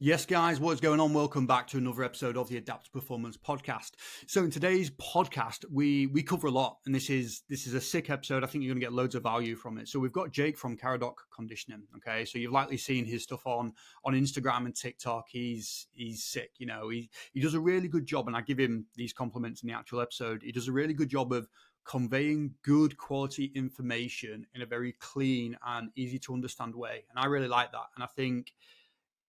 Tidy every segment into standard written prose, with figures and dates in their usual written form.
Yes, guys, what's going on? Welcome back to another episode of the Adapt Performance Podcast. So in today's podcast, we cover a lot, and this is a sick episode. I think you're going to get loads of value from it. So we've got Jake from Caradoc Conditioning. Okay, so you've likely seen his stuff on Instagram and TikTok. He's sick. You know, he does a really good job, and I give him these compliments in the actual episode. He does a really good job of conveying good quality information in a very clean and easy to understand way, and I really like that. And I think,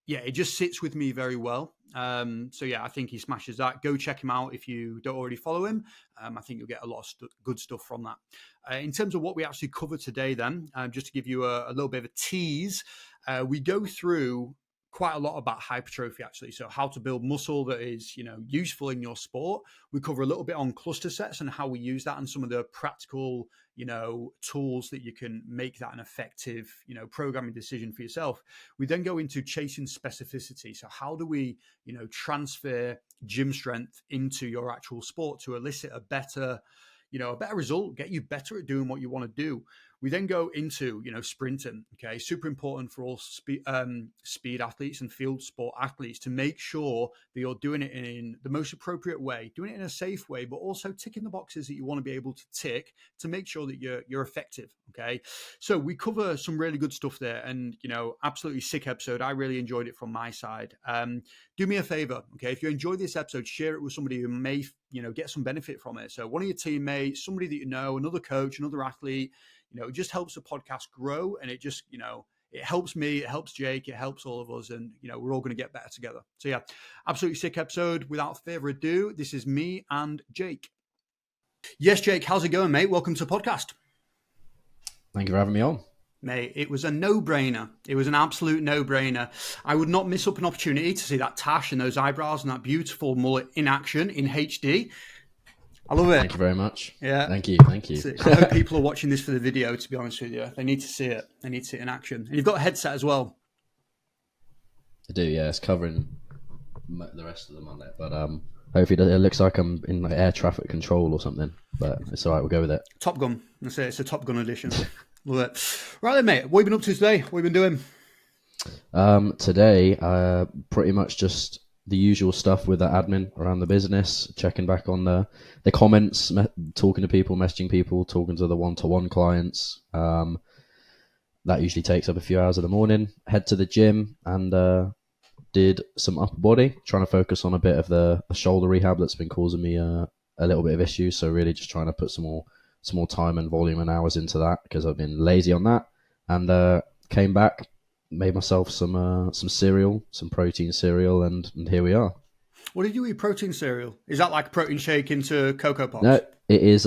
yeah, it just sits with me very well. So yeah, I think he smashes that. Go check him out if you don't already follow him. I think you'll get a lot of good stuff from that. In terms of what we actually cover today, then, just to give you a little bit of a tease, we go through quite a lot about hypertrophy, actually. So how to build muscle that is, useful in your sport. We cover a little bit on cluster sets and how we use that and some of the practical, tools that you can make that an effective, programming decision for yourself. We then go into chasing specificity. So how do we, transfer gym strength into your actual sport to elicit a better result, get you better at doing what you want to do. We then go into, sprinting. Okay. Super important for all speed athletes and field sport athletes to make sure that you're doing it in the most appropriate way, doing it in a safe way, but also ticking the boxes that you want to be able to tick to make sure that you're effective. Okay. So we cover some really good stuff there, and, absolutely sick episode. I really enjoyed it from my side. Do me a favor. Okay. If you enjoyed this episode, share it with somebody who may, get some benefit from it. So one of your teammates, somebody that another coach, another athlete. It just helps the podcast grow, and it just, it helps me, it helps Jake, it helps all of us, and, we're all going to get better together. So yeah, absolutely sick episode. Without further ado, this is me and Jake. Yes, Jake, how's it going, mate? Welcome to the podcast. Thank you for having me on. Mate, it was a no-brainer. It was an absolute no-brainer. I would not miss up an opportunity to see that tash and those eyebrows and that beautiful mullet in action in HD. I love it. Thank you very much. Yeah. Thank you. I hope people are watching this for the video, to be honest with you. They need to see it. They need to see it in action. And you've got a headset as well. I do, yeah. It's covering the rest of them on it. But hopefully it looks like I'm in like air traffic control or something. But it's all right. We'll go with it. Top Gun. That's it. It's a Top Gun edition. Love it. Right then, mate. What have you been up to today? What have you been doing? Today, pretty much just the usual stuff with the admin around the business, checking back on the comments, talking to people, messaging people, talking to the one-to-one clients. That usually takes up a few hours of the morning. Head to the gym and did some upper body, trying to focus on a bit of the shoulder rehab that's been causing me a little bit of issues. So really just trying to put some more time and volume and hours into that because I've been lazy on that. And came back, made myself some cereal, some protein cereal, and here we are. What did you eat? Protein cereal? Is that like a protein shake into Cocoa Pops? No, it is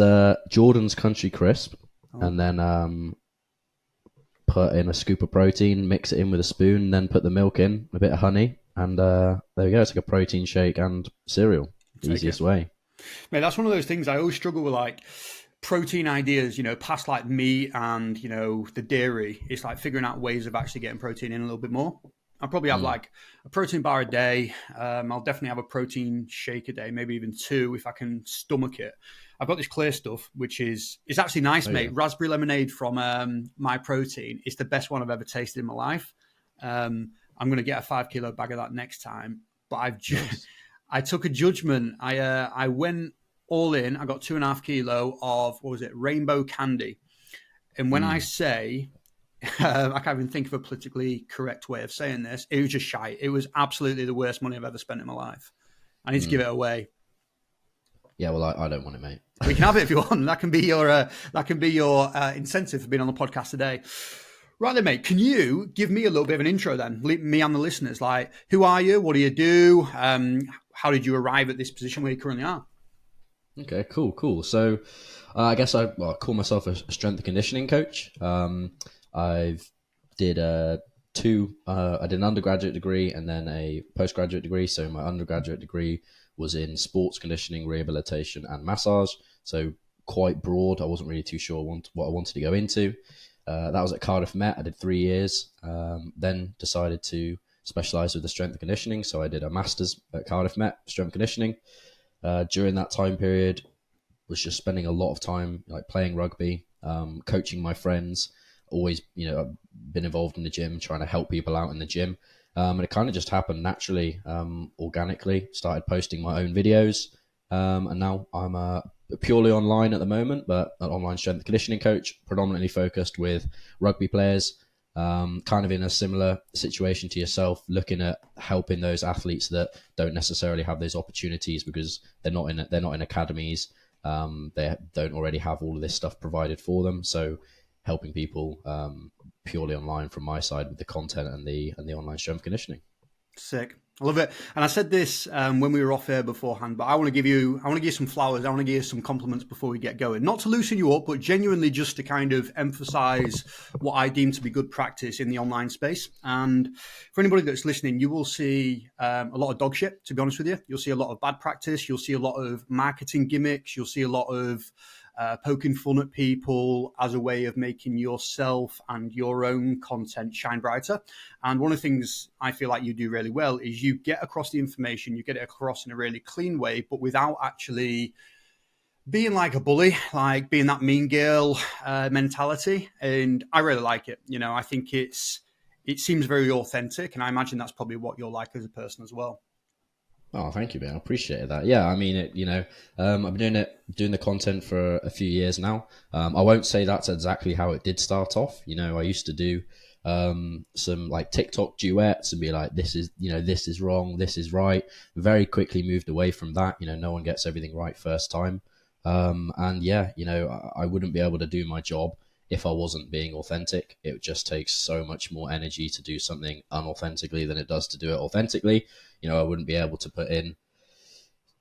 Jordan's Country Crisp, and then put in a scoop of protein, mix it in with a spoon, then put the milk in, a bit of honey, and there we go. It's like a protein shake and cereal. The easiest way. Mate, that's one of those things I always struggle with, like protein ideas, past like meat and, the dairy. It's like figuring out ways of actually getting protein in a little bit more. I'll probably have like a protein bar a day. I'll definitely have a protein shake a day, maybe even 2 if I can stomach it. I've got this clear stuff, which is actually nice, mate. Yeah. Raspberry lemonade from My Protein. It's the best one I've ever tasted in my life. I'm going to get a 5 kilo bag of that next time. But I took a judgment. I went all in. I got 2.5 kilo of, rainbow candy. And when I say, I can't even think of a politically correct way of saying this, it was just shite. It was absolutely the worst money I've ever spent in my life. I need to give it away. Yeah, well, I don't want it, mate. We can have it if you want. That can be your incentive for being on the podcast today. Right then, mate, can you give me a little bit of an intro then? Me and the listeners. Like, who are you? What do you do? How did you arrive at this position where you currently are? Okay, cool. So I guess I call myself a strength and conditioning coach. I did I did an undergraduate degree and then a postgraduate degree. So my undergraduate degree was in sports conditioning, rehabilitation and massage. So quite broad. I wasn't really too sure what I wanted to go into. That was at Cardiff Met. I did 3 years. Then decided to specialise with the strength and conditioning. So I did a master's at Cardiff Met, strength and conditioning. During that time period, was just spending a lot of time like playing rugby, coaching my friends. Always, I've been involved in the gym, trying to help people out in the gym. And it kind of just happened naturally, organically. Started posting my own videos, and now I'm purely online at the moment, but an online strength and conditioning coach, predominantly focused with rugby players. Kind of in a similar situation to yourself, looking at helping those athletes that don't necessarily have those opportunities because they're not in academies. They don't already have all of this stuff provided for them. So helping people purely online from my side with the content and the online strength conditioning. Sick. I love it. And I said this when we were off air beforehand, but I want to give you some flowers. I want to give you some compliments before we get going. Not to loosen you up, but genuinely just to kind of emphasize what I deem to be good practice in the online space. And for anybody that's listening, you will see a lot of dog shit, to be honest with you. You'll see a lot of bad practice. You'll see a lot of marketing gimmicks. You'll see a lot of poking fun at people as a way of making yourself and your own content shine brighter. And one of the things I feel like you do really well is you get across the information, you get it across in a really clean way, but without actually being like a bully, like being that mean girl mentality. And I really like it. You know, I think it seems very authentic, and I imagine that's probably what you're like as a person as well. Oh, thank you, man. I appreciate that. Yeah, I mean, I've been doing the content for a few years now. I won't say that's exactly how it did start off. You know, I used to do some like TikTok duets and be like, this is wrong, this is right. Very quickly moved away from that. You know, no one gets everything right first time. And yeah, you know, I wouldn't be able to do my job if I wasn't being authentic. It just takes so much more energy to do something unauthentically than it does to do it authentically. You know, I wouldn't be able to put in,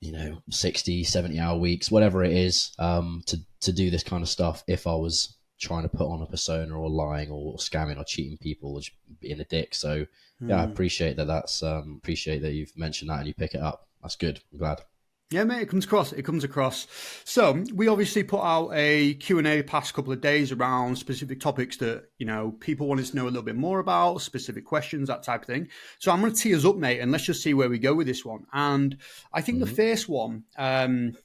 60, 70-hour weeks, whatever it is, to do this kind of stuff if I was trying to put on a persona or lying or scamming or cheating people or just being a dick. So yeah, I appreciate that. Appreciate that you've mentioned that and you pick it up. That's good. I'm glad. Yeah, mate, it comes across. So we obviously put out a Q&A past couple of days around specific topics that, people wanted to know a little bit more about, specific questions, that type of thing. So I'm going to tee us up, mate, and let's just see where we go with this one. And I think the first one, and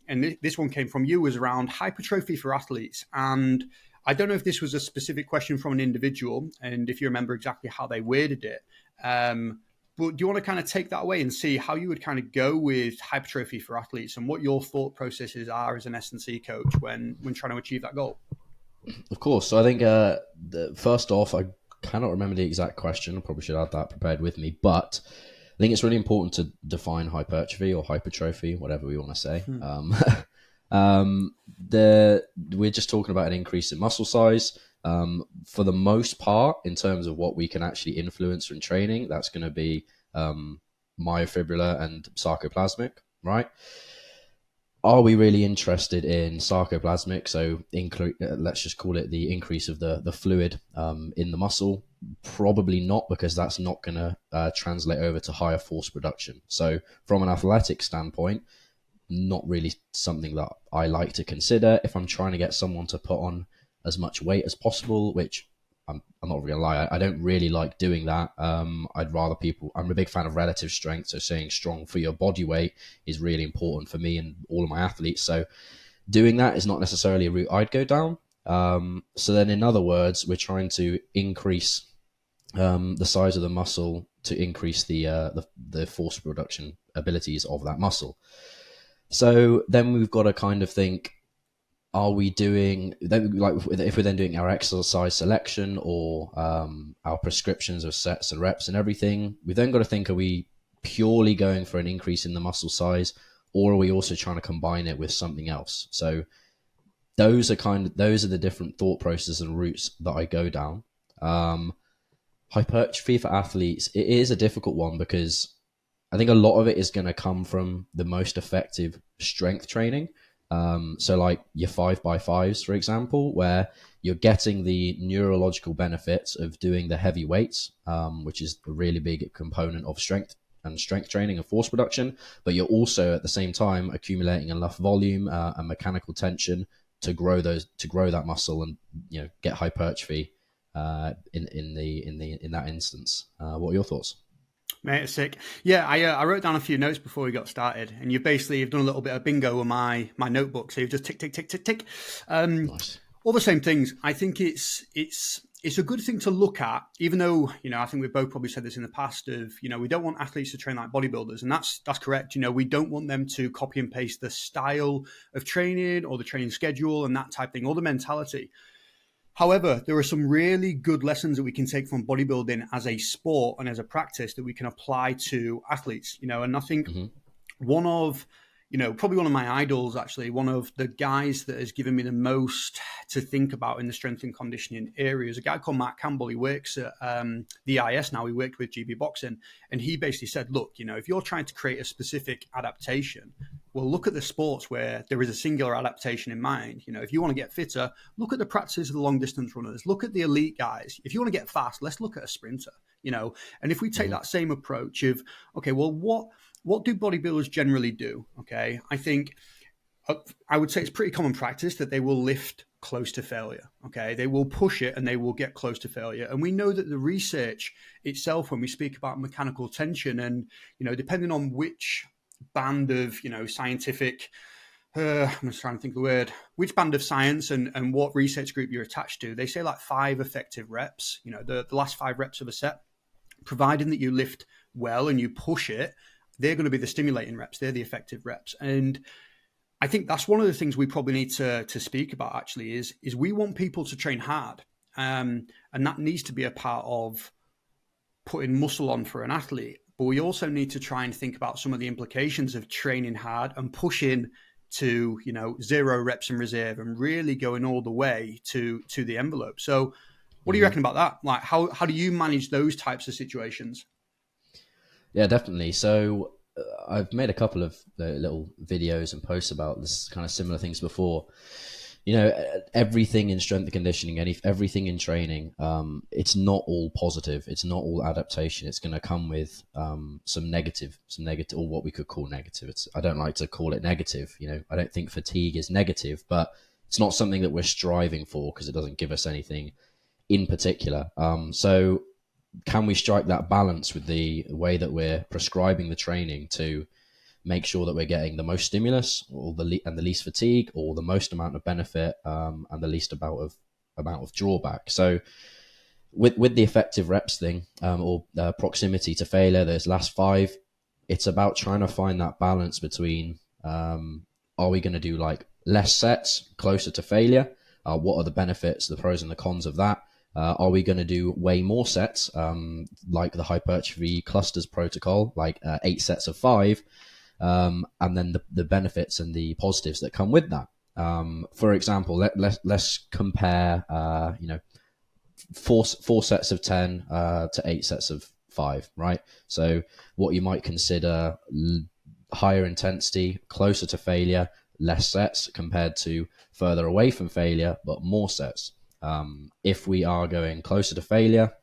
this one came from you, was around hypertrophy for athletes. And I don't know if this was a specific question from an individual and if you remember exactly how they worded it. But do you want to kind of take that away and see how you would kind of go with hypertrophy for athletes and what your thought processes are as an S&C coach when trying to achieve that goal? Of course. So I think first off, I cannot remember the exact question. I probably should have that prepared with me. But I think it's really important to define hypertrophy or hypertrophy, whatever we want to say. We're just talking about an increase in muscle size. For the most part, in terms of what we can actually influence in training, that's going to be myofibrillar and sarcoplasmic, right? Are we really interested in sarcoplasmic? So let's just call it the increase of the fluid in the muscle. Probably not, because that's not going to translate over to higher force production. So from an athletic standpoint, not really something that I like to consider. If I'm trying to get someone to put on as much weight as possible, which I'm not going to lie, I don't really like doing that. I'd rather I'm a big fan of relative strength. So saying strong for your body weight is really important for me and all of my athletes. So doing that is not necessarily a route I'd go down. So then in other words, we're trying to increase the size of the muscle to increase the force production abilities of that muscle. So then we've got to kind of think, are we doing, like if we're then doing our exercise selection or our prescriptions of sets and reps and everything, we've then got to think, are we purely going for an increase in the muscle size, or are we also trying to combine it with something else? So those are the different thought processes and routes that I go down. Hypertrophy for athletes, it is a difficult one because I think a lot of it is going to come from the most effective strength training. So like your 5x5s, for example, where you're getting the neurological benefits of doing the heavy weights, which is a really big component of strength training and force production. But you're also at the same time accumulating enough volume and mechanical tension to grow that muscle and get hypertrophy in that instance. What are your thoughts? Mate, it's sick. Yeah, I wrote down a few notes before we got started, and you've done a little bit of bingo with my notebook. So you've just tick, tick, tick, tick, tick. Nice. All the same things. I think it's it's a good thing to look at, even though, I think we've both probably said this in the past of, we don't want athletes to train like bodybuilders. And that's correct. We don't want them to copy and paste the style of training or the training schedule and that type of thing, or the mentality. However, there are some really good lessons that we can take from bodybuilding as a sport and as a practice that we can apply to athletes, and I think one of, probably one of my idols, actually, one of the guys that has given me the most to think about in the strength and conditioning area is a guy called Mark Campbell. He works at the IS now. He worked with GB Boxing. And he basically said, look, if you're trying to create a specific adaptation, well, look at the sports where there is a singular adaptation in mind. If you want to get fitter, look at the practices of the long distance runners. Look at the elite guys. If you want to get fast, let's look at a sprinter, And if we take that same approach of, okay, well, what do bodybuilders generally do? Okay, I think I would say it's pretty common practice that they will lift close to failure. Okay, they will push it and they will get close to failure. And we know that the research itself, when we speak about mechanical tension, and depending on which band of scientific, I'm just trying to think of the word, which band of science and what research group you're attached to, they say like 5 effective reps. The last 5 reps of a set, providing that you lift well and you push it, they're going to be the stimulating reps. They're the effective reps. And I think that's one of the things we probably need to speak about, actually, is we want people to train hard. And that needs to be a part of putting muscle on for an athlete. But we also need to try and think about some of the implications of training hard and pushing to, 0 reps in reserve and really going all the way to the envelope. So what do you reckon about that? Like, how do you manage those types of situations? Yeah, definitely. So I've made a couple of little videos and posts about this kind of similar things before. Everything in strength and conditioning, everything in training, it's not all positive. It's not all adaptation. It's going to come with some negative, or what we could call negative. I don't like to call it negative. I don't think fatigue is negative, but it's not something that we're striving for because it doesn't give us anything in particular. So can we strike that balance with the way that we're prescribing the training to make sure that we're getting the most stimulus or the least fatigue, or the most amount of benefit and the least amount of drawback? So with the effective reps thing, or proximity to failure, those last 5, it's about trying to find that balance between are we going to do like less sets closer to failure? What are the benefits, the pros and the cons of that? Are we going to do way more sets, like the hypertrophy clusters protocol, like 8 sets of 5, and then the benefits and the positives that come with that? For example, let's compare, 4 sets of 10 to 8 sets of 5, right? So what you might consider higher intensity, closer to failure, less sets, compared to further away from failure, but more sets. If we are going closer to failure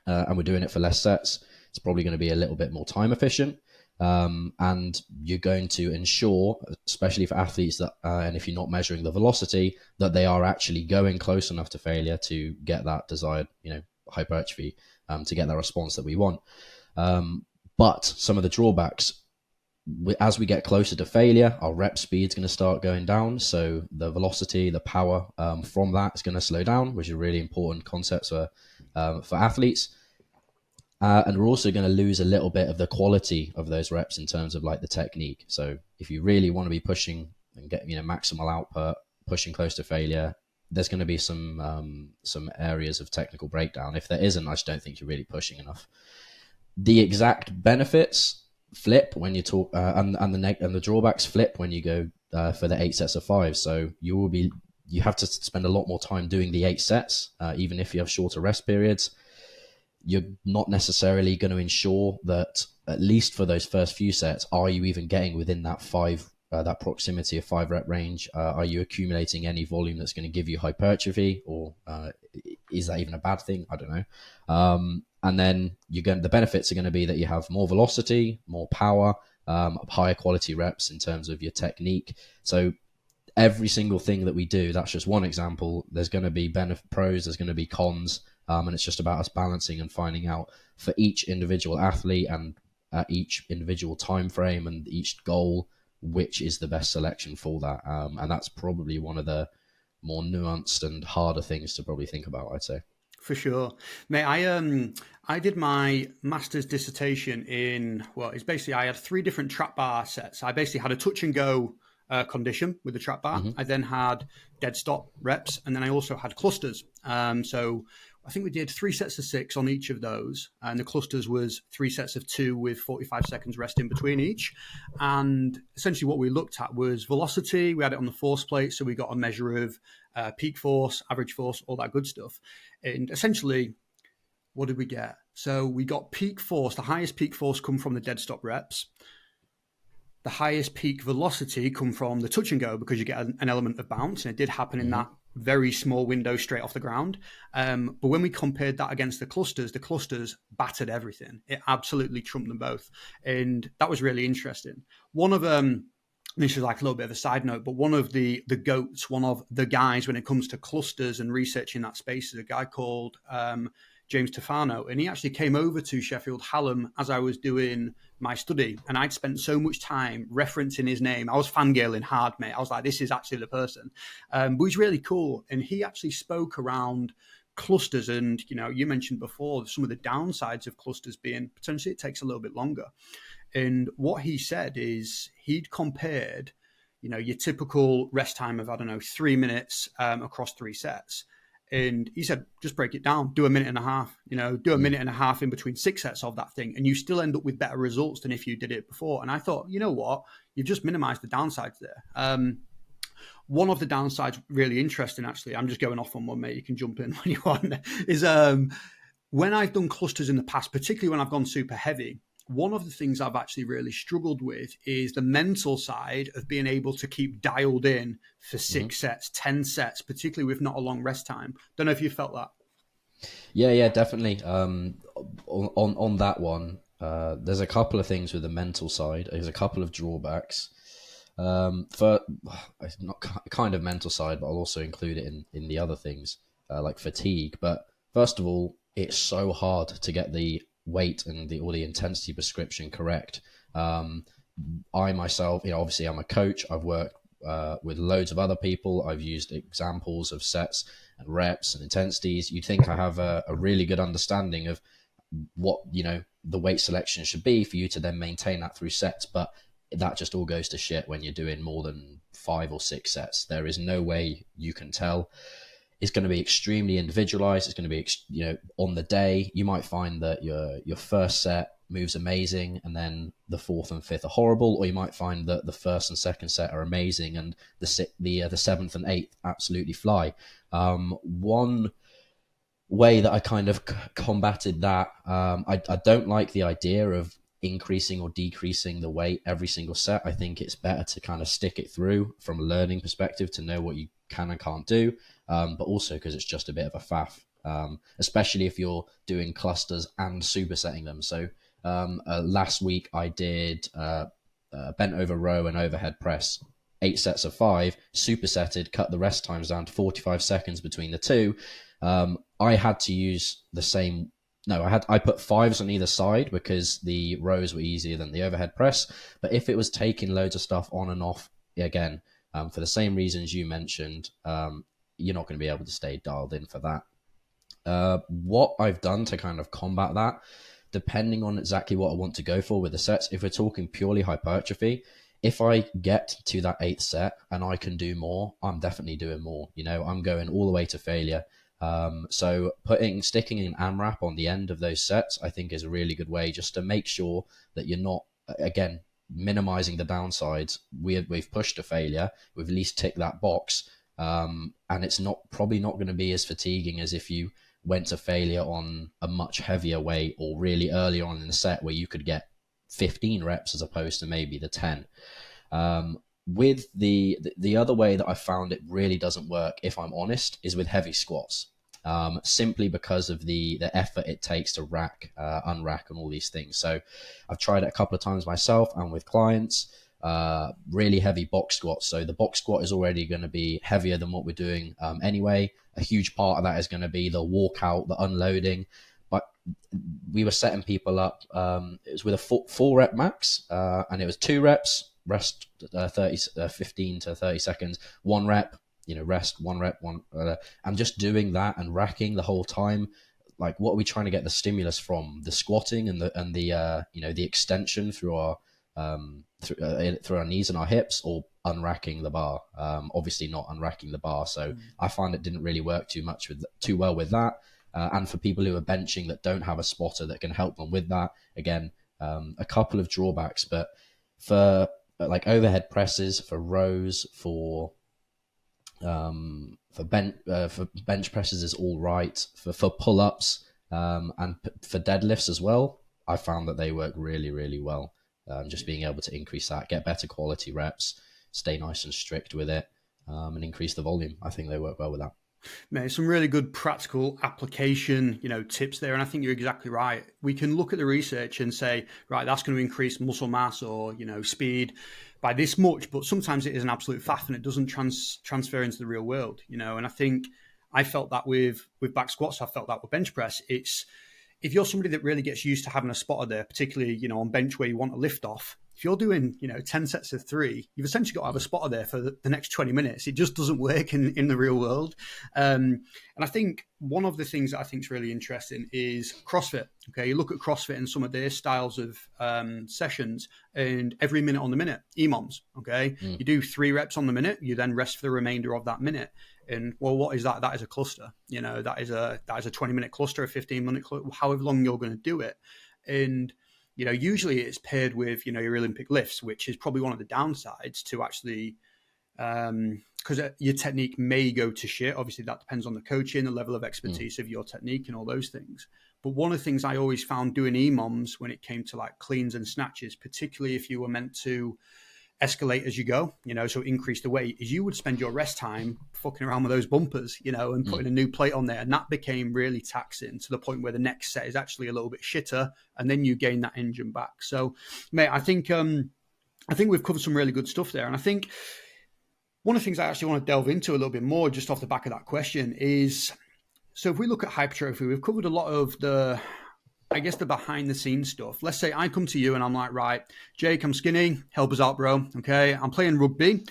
and we're doing it for less sets, it's probably going to be a little bit more time efficient. And you're going to ensure, especially for athletes that, and if you're not measuring the velocity, that they are actually going close enough to failure to get that desired, hypertrophy, to get that response that we want. But some of the drawbacks, as we get closer to failure, our rep speed is going to start going down. So the velocity, the power from that is going to slow down, which is a really important concept for athletes. And we're also going to lose a little bit of the quality of those reps in terms of like the technique. So if you really want to be pushing and get maximal output, pushing close to failure, there's going to be some areas of technical breakdown. If there isn't, I just don't think you're really pushing enough. The exact benefits flip when you talk, and the drawbacks flip when you go for the 8 sets of 5. So you have to spend a lot more time doing the 8 sets, even if you have shorter rest periods. You're not necessarily going to ensure that, at least for those first few sets, are you even getting within that 5, that proximity of 5 rep range? Are you accumulating any volume that's going to give you hypertrophy, or is that even a bad thing? I don't know. And then the benefits are going to be that you have more velocity, more power, higher quality reps in terms of your technique. So every single thing that we do, that's just one example. There's going to be pros, there's going to be cons, and it's just about us balancing and finding out for each individual athlete and at each individual time frame and each goal, which is the best selection for that. And that's probably one of the more nuanced and harder things to probably think about, I'd say. For sure, mate. I did my master's dissertation in, well, it's basically I had three different trap bar sets. I basically had a touch and go condition with the trap bar. Hmm. I then had dead stop reps, and then I also had clusters. So I think we did three sets of six on each of those, and the clusters was three sets of two with 45 seconds rest in between each. And essentially, what we looked at was velocity. We had it on the force plate, so we got a measure of peak force, average force, all that good stuff. And essentially, what did we get? So we got peak force. The highest peak force come from the dead stop reps. The highest peak velocity come from the touch and go because you get an element of bounce, and it did happen in that very small window straight off the ground. But when we compared that against the clusters battered everything. It absolutely trumped them both, and that was really interesting. One of this is like a little bit of a side note, but one of the goats, one of the guys when it comes to clusters and research in that space is a guy called James Tofano, and he actually came over to Sheffield Hallam as I was doing my study, and I'd spent so much time referencing his name. I was fangirling hard, mate. I was like, this is actually the person. But he's really cool, and he actually spoke around clusters, and you mentioned before some of the downsides of clusters being potentially it takes a little bit longer. And what he said is he'd compared, your typical rest time of, I don't know, 3 minutes across three sets. And he said, just break it down, do a minute and a half, do a minute and a half in between six sets of that thing. And you still end up with better results than if you did it before. And I thought, you know what? You've just minimized the downsides there. One of the downsides, really interesting, actually, I'm just going off on one, mate. You can jump in when you want, is when I've done clusters in the past, particularly when I've gone super heavy, one of the things I've actually really struggled with is the mental side of being able to keep dialed in for six sets, 10 sets, particularly with not a long rest time. Don't know if you felt that. Yeah, definitely. On that one, there's a couple of things with the mental side. There's a couple of drawbacks. For not kind of mental side, but I'll also include it in the other things like fatigue. But first of all, it's so hard to get the weight and the intensity prescription correct. I myself, obviously I'm a coach. I've worked with loads of other people. I've used examples of sets and reps and intensities. You'd think I have a really good understanding of what the weight selection should be for you to then maintain that through sets, but that just all goes to shit when you're doing more than 5 or 6 sets. There is no way you can tell. It's going to be extremely individualized. It's going to be, on the day, you might find that your first set moves amazing and then the fourth and fifth are horrible, or you might find that the first and second set are amazing and the seventh and eighth absolutely fly. One way that I kind of combated that, I don't like the idea of increasing or decreasing the weight every single set. I think it's better to kind of stick it through from a learning perspective to know what you can and can't do, but also because it's just a bit of a faff, especially if you're doing clusters and supersetting them. So last week I did bent over row and overhead press, 8 sets of 5, supersetted, cut the rest times down to 45 seconds between the two. I had to use the same. No, I put 5s on either side because the rows were easier than the overhead press. But if it was taking loads of stuff on and off, again, for the same reasons you mentioned, you're not going to be able to stay dialed in for that. What I've done to kind of combat that, depending on exactly what I want to go for with the sets, if we're talking purely hypertrophy, if I get to that 8th set and I can do more, I'm definitely doing more. I'm going all the way to failure. So sticking an AMRAP on the end of those sets, I think is a really good way just to make sure that you're not, again, minimizing the downsides. We've pushed to failure. We've at least ticked that box. And it's probably not going to be as fatiguing as if you went to failure on a much heavier weight or really early on in the set where you could get 15 reps as opposed to maybe the 10. With the other way that I found it really doesn't work, if I'm honest, is with heavy squats. Simply because of the effort it takes to rack, unrack, and all these things. So I've tried it a couple of times myself and with clients, really heavy box squats. So the box squat is already going to be heavier than what we're doing anyway. A huge part of that is going to be the walkout, the unloading. But we were setting people up. It was with a 4 rep max, and it was 2 reps, rest 15 to 30 seconds, 1 rep, rest, 1 rep, and just doing that and racking the whole time. Like, what are we trying to get the stimulus from? The squatting and the extension through our through our knees and our hips, or unracking the bar? Obviously not unracking the bar. So I find it didn't really work too well with that. And for people who are benching that don't have a spotter that can help them with that, again, a couple of drawbacks. But for like overhead presses, for rows, for bench presses is all right. For pull ups and for deadlifts as well, I found that they work really, really well. Just being able to increase that, get better quality reps, stay nice and strict with it, and increase the volume. I think they work well with that. Mate, some really good practical application, tips there. And I think you're exactly right. We can look at the research and say, right, that's going to increase muscle mass or, speed by this much. But sometimes it is an absolute faff and it doesn't transfer into the real world, And I think I felt that with back squats. I felt that with bench press. It's, if you're somebody that really gets used to having a spotter there, particularly, on bench where you want to lift off, if you're doing, 10 sets of 3, you've essentially got to have a spotter there for the next 20 minutes. It just doesn't work in the real world. And I think one of the things that I think is really interesting is CrossFit. Okay, you look at CrossFit and some of their styles of sessions, and every minute on the minute, EMOMs. Okay, you do 3 reps on the minute, you then rest for the remainder of that minute. And well, what is that? That is a cluster. That is a 20-minute cluster, a 15-minute cluster, however long you're going to do it. And usually it's paired with, your Olympic lifts, which is probably one of the downsides to actually, because your technique may go to shit. Obviously, that depends on the coaching, the level of expertise of your technique and all those things. But one of the things I always found doing EMOMs when it came to like cleans and snatches, particularly if you were meant to escalate as you go, so increase the weight, is you would spend your rest time fucking around with those bumpers, and putting a new plate on there. And that became really taxing to the point where the next set is actually a little bit shitter, and then you gain that engine back. So, mate, I think we've covered some really good stuff there. And I think one of the things I actually want to delve into a little bit more just off the back of that question is, so if we look at hypertrophy, we've covered a lot of the behind the scenes stuff. Let's say I come to you and I'm like, right, Jake, I'm skinny. Help us out, bro. Okay. I'm playing rugby.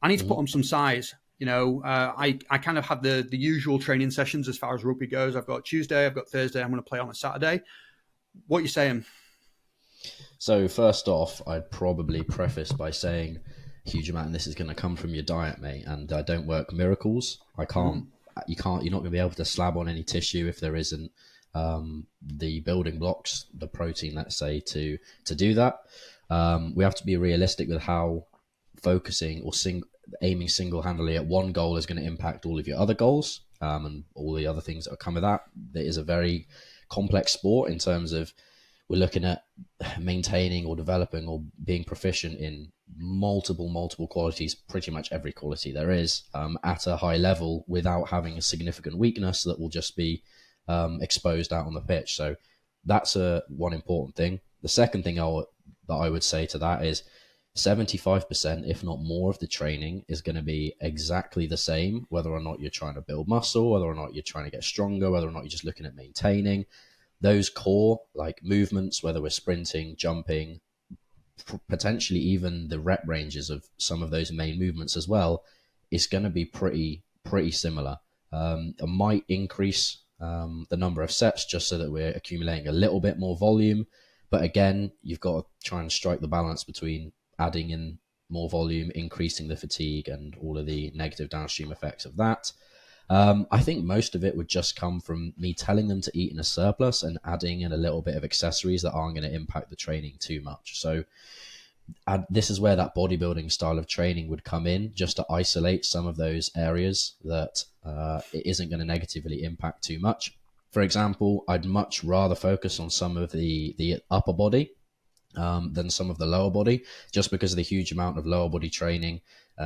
I need to put on some size. I kind of have the usual training sessions as far as rugby goes. I've got Tuesday, I've got Thursday. I'm going to play on a Saturday. What are you saying? So first off, I'd probably preface by saying a huge amount of this is going to come from your diet, mate. And I don't work miracles. You're not going to be able to slab on any tissue if there isn't the building blocks, the protein, let's say, to do that. We have to be realistic with how focusing or aiming single-handedly at one goal is going to impact all of your other goals, and all the other things that come with that. It is a very complex sport in terms of we're looking at maintaining or developing or being proficient in multiple qualities, pretty much every quality there is, at a high level without having a significant weakness that will just be exposed out on the pitch. So that's one important thing. The second thing that I would say to that is 75%, if not more, of the training is going to be exactly the same, whether or not you're trying to build muscle, whether or not you're trying to get stronger, whether or not you're just looking at maintaining those core like movements, whether we're sprinting, jumping, potentially even the rep ranges of some of those main movements as well, is going to be pretty similar. It might increase the number of sets just so that we're accumulating a little bit more volume. But again, you've got to try and strike the balance between adding in more volume, increasing the fatigue, and all of the negative downstream effects of that. I think most of it would just come from me telling them to eat in a surplus and adding in a little bit of accessories that aren't going to impact the training too much. So this is where that bodybuilding style of training would come in, just to isolate some of those areas that it isn't going to negatively impact too much. For example, I'd much rather focus on some of the upper body than some of the lower body, just because of the huge amount of lower body training,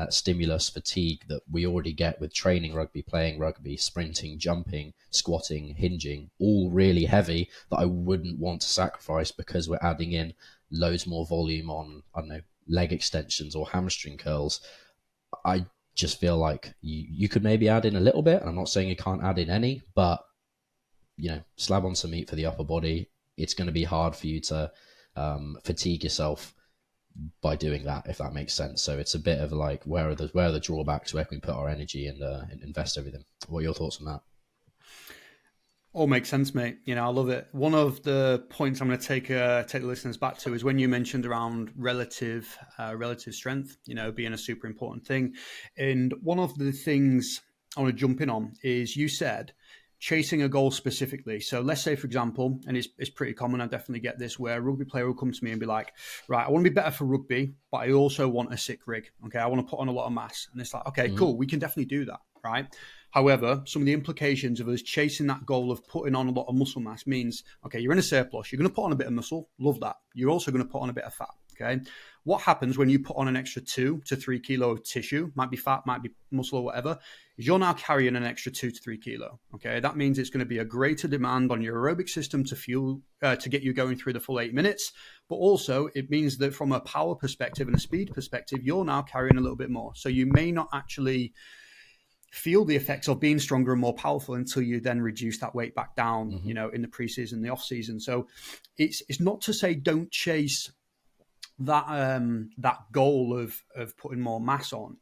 stimulus, fatigue that we already get with training rugby, playing rugby, sprinting, jumping, squatting, hinging, all really heavy, that I wouldn't want to sacrifice because we're adding in loads more volume on, I don't know, leg extensions or hamstring curls. I just feel like you could maybe add in a little bit. I'm not saying you can't add in any, but slab on some meat for the upper body. It's going to be hard for you to fatigue yourself by doing that, if that makes sense. So it's a bit of like, where are the drawbacks? Where can we put our energy and invest everything? What are your thoughts on that? All makes sense, mate. I love it. One of the points I'm going to take the listeners back to is when you mentioned around relative strength. Being a super important thing. And one of the things I want to jump in on is you said chasing a goal specifically. So let's say, for example, and it's pretty common, I definitely get this, where a rugby player will come to me and be like, right, I want to be better for rugby, but I also want a sick rig. Okay, I want to put on a lot of mass. And it's like, okay, cool, we can definitely do that, right? However, some of the implications of us chasing that goal of putting on a lot of muscle mass means, okay, you're in a surplus, you're going to put on a bit of muscle, love that. You're also going to put on a bit of fat, okay? What happens when you put on an extra 2 to 3 kilo of tissue, might be fat, might be muscle or whatever, is you're now carrying an extra 2 to 3 kilo, okay? That means it's going to be a greater demand on your aerobic system to fuel, to get you going through the full 8 minutes, but also it means that from a power perspective and a speed perspective, you're now carrying a little bit more. So you may not actually feel the effects of being stronger and more powerful until you then reduce that weight back down, in the preseason, the off season. So it's not to say don't chase that goal of putting more mass on.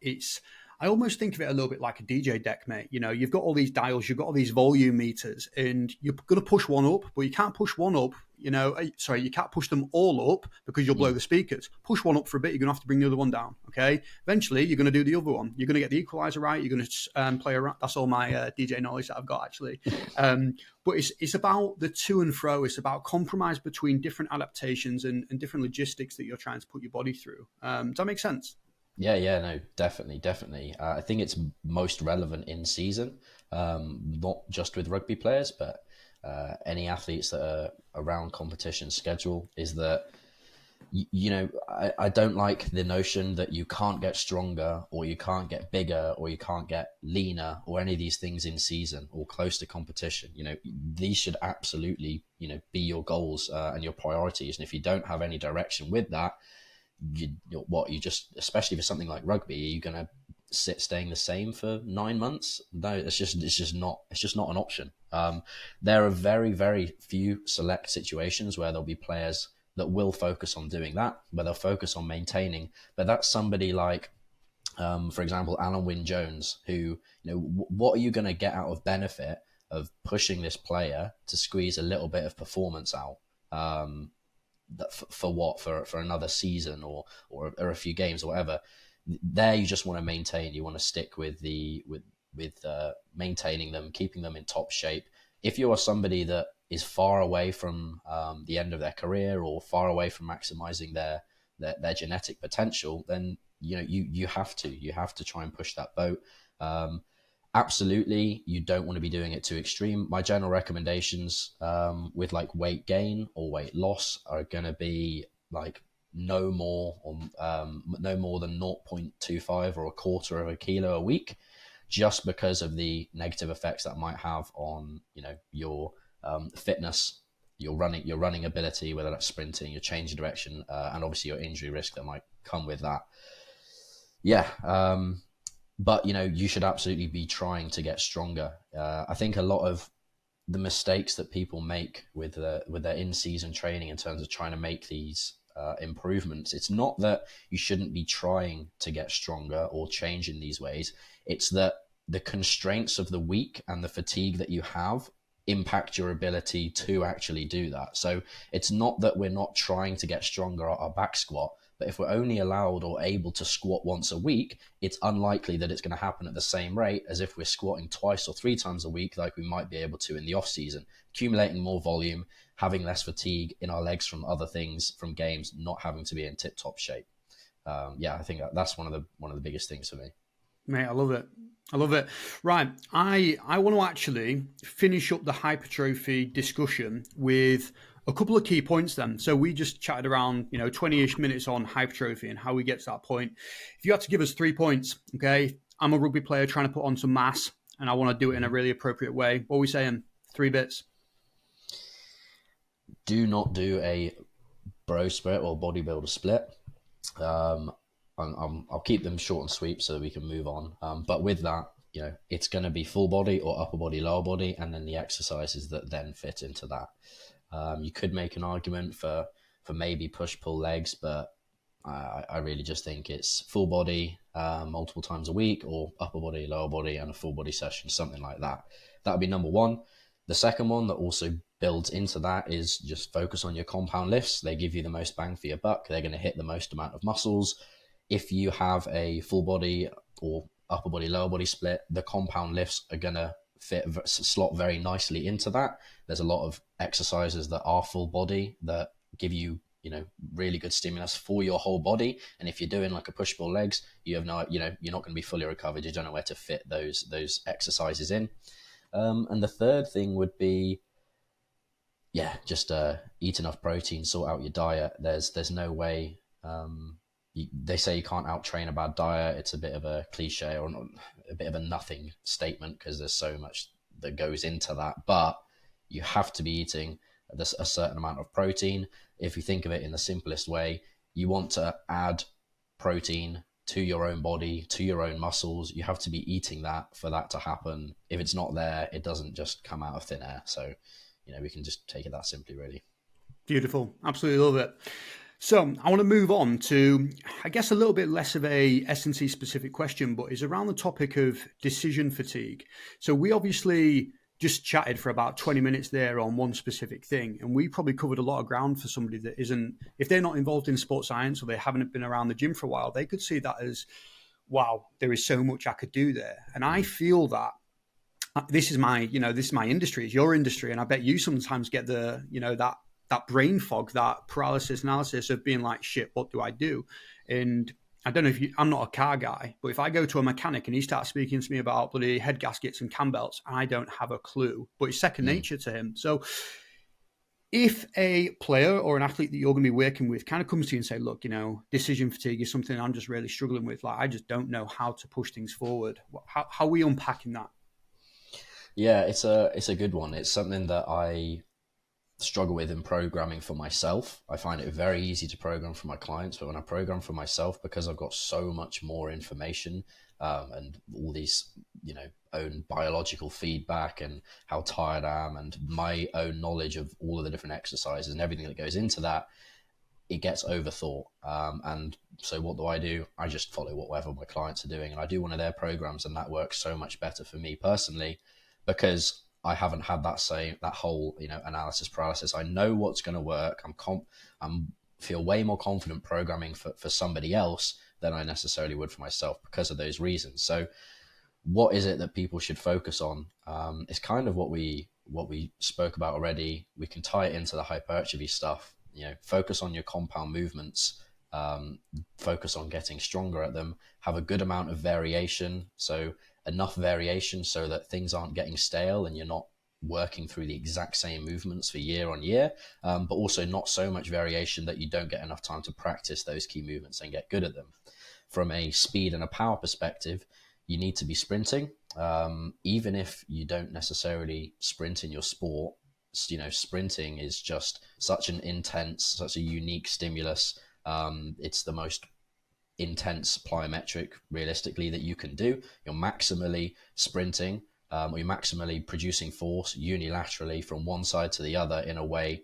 I almost think of it a little bit like a DJ deck, mate. You've got all these dials, you've got all these volume meters, and you're going to push one up, but you can't push one up. You can't push them all up because you'll blow the speakers. Push one up for a bit, you're going to have to bring the other one down. Okay, eventually you're going to do the other one. You're going to get the equalizer right. You're going to play around. That's all my DJ knowledge that I've got actually. But it's about the to and fro. It's about compromise between different adaptations and different logistics that you're trying to put your body through. Does that make sense? Yeah, no, definitely. I think it's most relevant in season, not just with rugby players, but any athletes that are around competition schedule, is that, I don't like the notion that you can't get stronger or you can't get bigger or you can't get leaner or any of these things in season or close to competition. These should absolutely, be your goals and your priorities. And if you don't have any direction with that, you just, especially for something like rugby, are you going to staying the same for 9 months? No, it's just not an option. There are very, very few select situations where there'll be players that will focus on doing that, where they'll focus on maintaining. But that's somebody like, for example, Alan Wynne-Jones, who, what are you going to get out of benefit of pushing this player to squeeze a little bit of performance out? For what? For another season or a few games or whatever. There, you just want to maintain. You want to stick with maintaining them, keeping them in top shape. If you are somebody that is far away from the end of their career or far away from maximizing their genetic potential, then you have to try and push that boat. Absolutely, you don't want to be doing it too extreme. My general recommendations with like weight gain or weight loss are going to be like no more than 0.25 or a quarter of a kilo a week, just because of the negative effects that might have on your fitness, your running ability, whether that's sprinting, your change of direction, and obviously your injury risk that might come with that. But you should absolutely be trying to get stronger. I think a lot of the mistakes that people make with their in-season training in terms of trying to make these improvements, it's not that you shouldn't be trying to get stronger or change in these ways. It's that the constraints of the week and the fatigue that you have impact your ability to actually do that. So it's not that we're not trying to get stronger at our back squat, but if we're only allowed or able to squat once a week, it's unlikely that it's going to happen at the same rate as if we're squatting twice or 3 times a week like we might be able to in the off season, accumulating more volume, having less fatigue in our legs from other things, from games, not having to be in tip-top shape. I think that's one of the biggest things for me. Mate, I love it. Right, I want to actually finish up the hypertrophy discussion with a couple of key points then. So we just chatted around, 20-ish minutes on hypertrophy and how we get to that point. If you had to give us 3 points, okay, I'm a rugby player trying to put on some mass and I want to do it in a really appropriate way. What are we saying? 3 bits. Do not do a bro split or bodybuilder split. I'll keep them short and sweet so that we can move on. But with that, it's going to be full body or upper body, lower body, and then the exercises that then fit into that. You could make an argument for maybe push-pull legs, but I really just think it's full body, multiple times a week, or upper body, lower body, and a full body session, something like that. That would be number one. The second one that also builds into that is just focus on your compound lifts. They give you the most bang for your buck. They're going to hit the most amount of muscles. If you have a full body or upper body, lower body split, the compound lifts are going to slot very nicely into that. There's a lot of exercises that are full body that give you, really good stimulus for your whole body. And if you're doing like a push pull legs, you have no, you're not going to be fully recovered. You don't know where to fit those exercises in. And the third thing would be, just eat enough protein, sort out your diet. There's no way. They say you can't out-train a bad diet. It's a bit of a cliche or a bit of a nothing statement because there's so much that goes into that. But you have to be eating a certain amount of protein. If you think of it in the simplest way, you want to add protein to your own body, to your own muscles. You have to be eating that for that to happen. If it's not there, it doesn't just come out of thin air. So, we can just take it that simply, really. Beautiful. Absolutely love it. So I want to move on to, I guess, a little bit less of a S&C specific question, but is around the topic of decision fatigue. So we obviously just chatted for about 20 minutes there on one specific thing. And we probably covered a lot of ground for somebody that isn't, if they're not involved in sports science or they haven't been around the gym for a while, they could see that as, wow, there is so much I could do there. And I feel that this is my industry, it's your industry. And I bet you sometimes get the, that brain fog, that paralysis analysis of being like, shit, what do I do? And I don't know I'm not a car guy, but if I go to a mechanic and he starts speaking to me about bloody head gaskets and cam belts, I don't have a clue, but it's second nature to him. So if a player or an athlete that you're going to be working with kind of comes to you and say, look, decision fatigue is something I'm just really struggling with. Like, I just don't know how to push things forward. How are we unpacking that? Yeah, it's a good one. It's something that I struggle with in programming for myself. I find it very easy to program for my clients, but when I program for myself, because I've got so much more information and all these, own biological feedback and how tired I am and my own knowledge of all of the different exercises and everything that goes into that, it gets overthought. And so what do? I just follow whatever my clients are doing, and I do one of their programs, and that works so much better for me personally because I haven't had that whole, analysis paralysis. I know what's going to work. I'm feel way more confident programming for somebody else than I necessarily would for myself because of those reasons. So what is it that people should focus on? It's kind of what we spoke about already. We can tie it into the hypertrophy stuff. Focus on your compound movements, focus on getting stronger at them, have a good amount of variation. So enough variation so that things aren't getting stale and you're not working through the exact same movements for year on year, but also not so much variation that you don't get enough time to practice those key movements and get good at them. From a speed and a power perspective, you need to be sprinting. Even if you don't necessarily sprint in your sport, sprinting is just such a unique stimulus. It's the most intense plyometric realistically that you can do. You're maximally sprinting, or you're maximally producing force unilaterally from one side to the other in a way.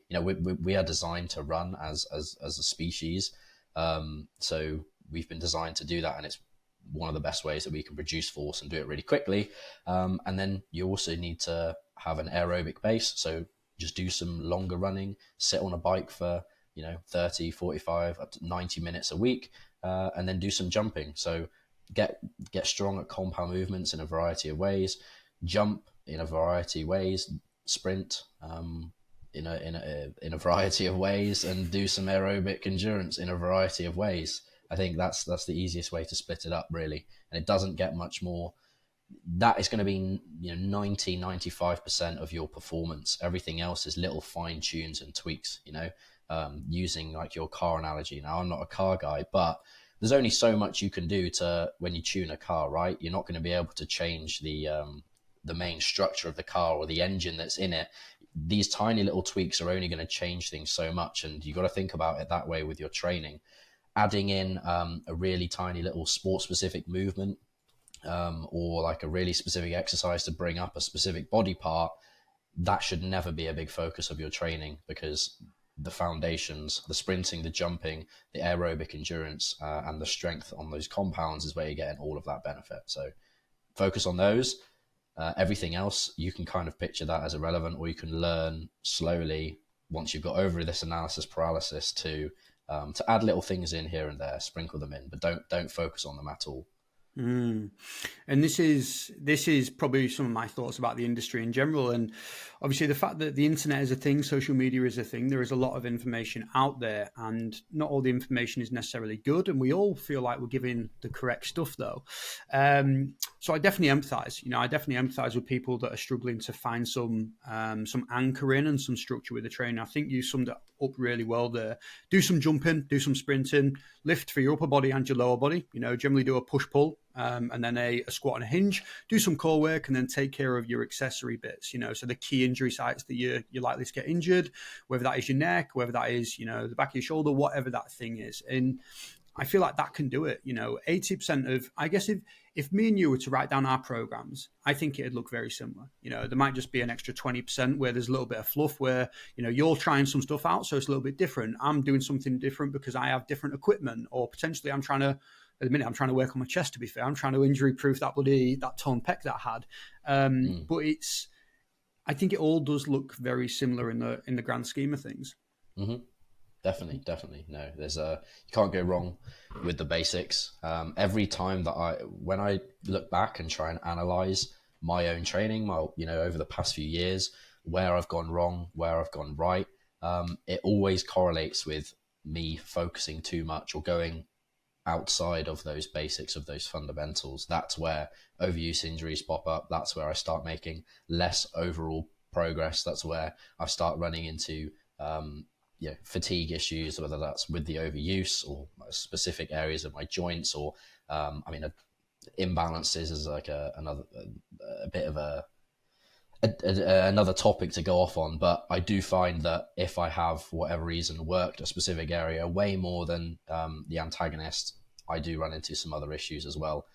We are designed to run as a species, so we've been designed to do that, and it's one of the best ways that we can produce force and do it really quickly. And then you also need to have an aerobic base, so just do some longer running, sit on a bike for 30, 45 up to 90 minutes a week, and then do some jumping. So get strong at compound movements in a variety of ways, jump in a variety of ways, sprint in a variety of ways, and do some aerobic endurance in a variety of ways. I think that's the easiest way to split it up, really. And it doesn't get much more. That is going to be 95% of your performance. Everything else is little fine tunes and tweaks, using like your car analogy. Now, I'm not a car guy, but there's only so much you can do to when you tune a car, right? You're not going to be able to change the main structure of the car or the engine that's in it. These tiny little tweaks are only going to change things so much, and you got to think about it that way with your training. Adding in a really tiny little sport-specific movement, or like a really specific exercise to bring up a specific body part, that should never be a big focus of your training, because the foundations, the sprinting, the jumping, the aerobic endurance, and the strength on those compounds is where you're getting all of that benefit. So focus on those. Everything else, you can kind of picture that as irrelevant, or you can learn slowly once you've got over this analysis paralysis to add little things in here and there, sprinkle them in, but don't focus on them at all. And this is probably some of my thoughts about the industry in general. And obviously the fact that the internet is a thing, social media is a thing, there is a lot of information out there, and not all the information is necessarily good. And we all feel like we're giving the correct stuff though. So I definitely empathize with people that are struggling to find some anchoring and some structure with the training. I think you summed it up really well there. Do some jumping, do some sprinting, lift for your upper body and your lower body, generally do a push pull, and then a squat and a hinge, do some core work, and then take care of your accessory bits, so the key injury sites that you're likely to get injured, whether that is your neck, whether that is, the back of your shoulder, whatever that thing is. And I feel like that can do it. 80% of, I guess if me and you were to write down our programs, I think it'd look very similar. There might just be an extra 20% where there's a little bit of fluff where, you're trying some stuff out, so it's a little bit different. I'm doing something different because I have different equipment, or potentially at the minute I'm trying to work on my chest, to be fair. I'm trying to injury proof that torn pec that I had. But I think it all does look very similar in the grand scheme of things. Mm-hmm. Definitely. No, you can't go wrong with the basics. Every time when I look back and try and analyze my own training, over the past few years, where I've gone wrong, where I've gone right, it always correlates with me focusing too much or going outside of those basics, of those fundamentals. That's where overuse injuries pop up. That's where I start making less overall progress. That's where I start running into fatigue issues, whether that's with the overuse or specific areas of my joints, or imbalances is like another bit of another topic to go off on. But I do find that if I have, for whatever reason, worked a specific area way more than the antagonist, I do run into some other issues as well.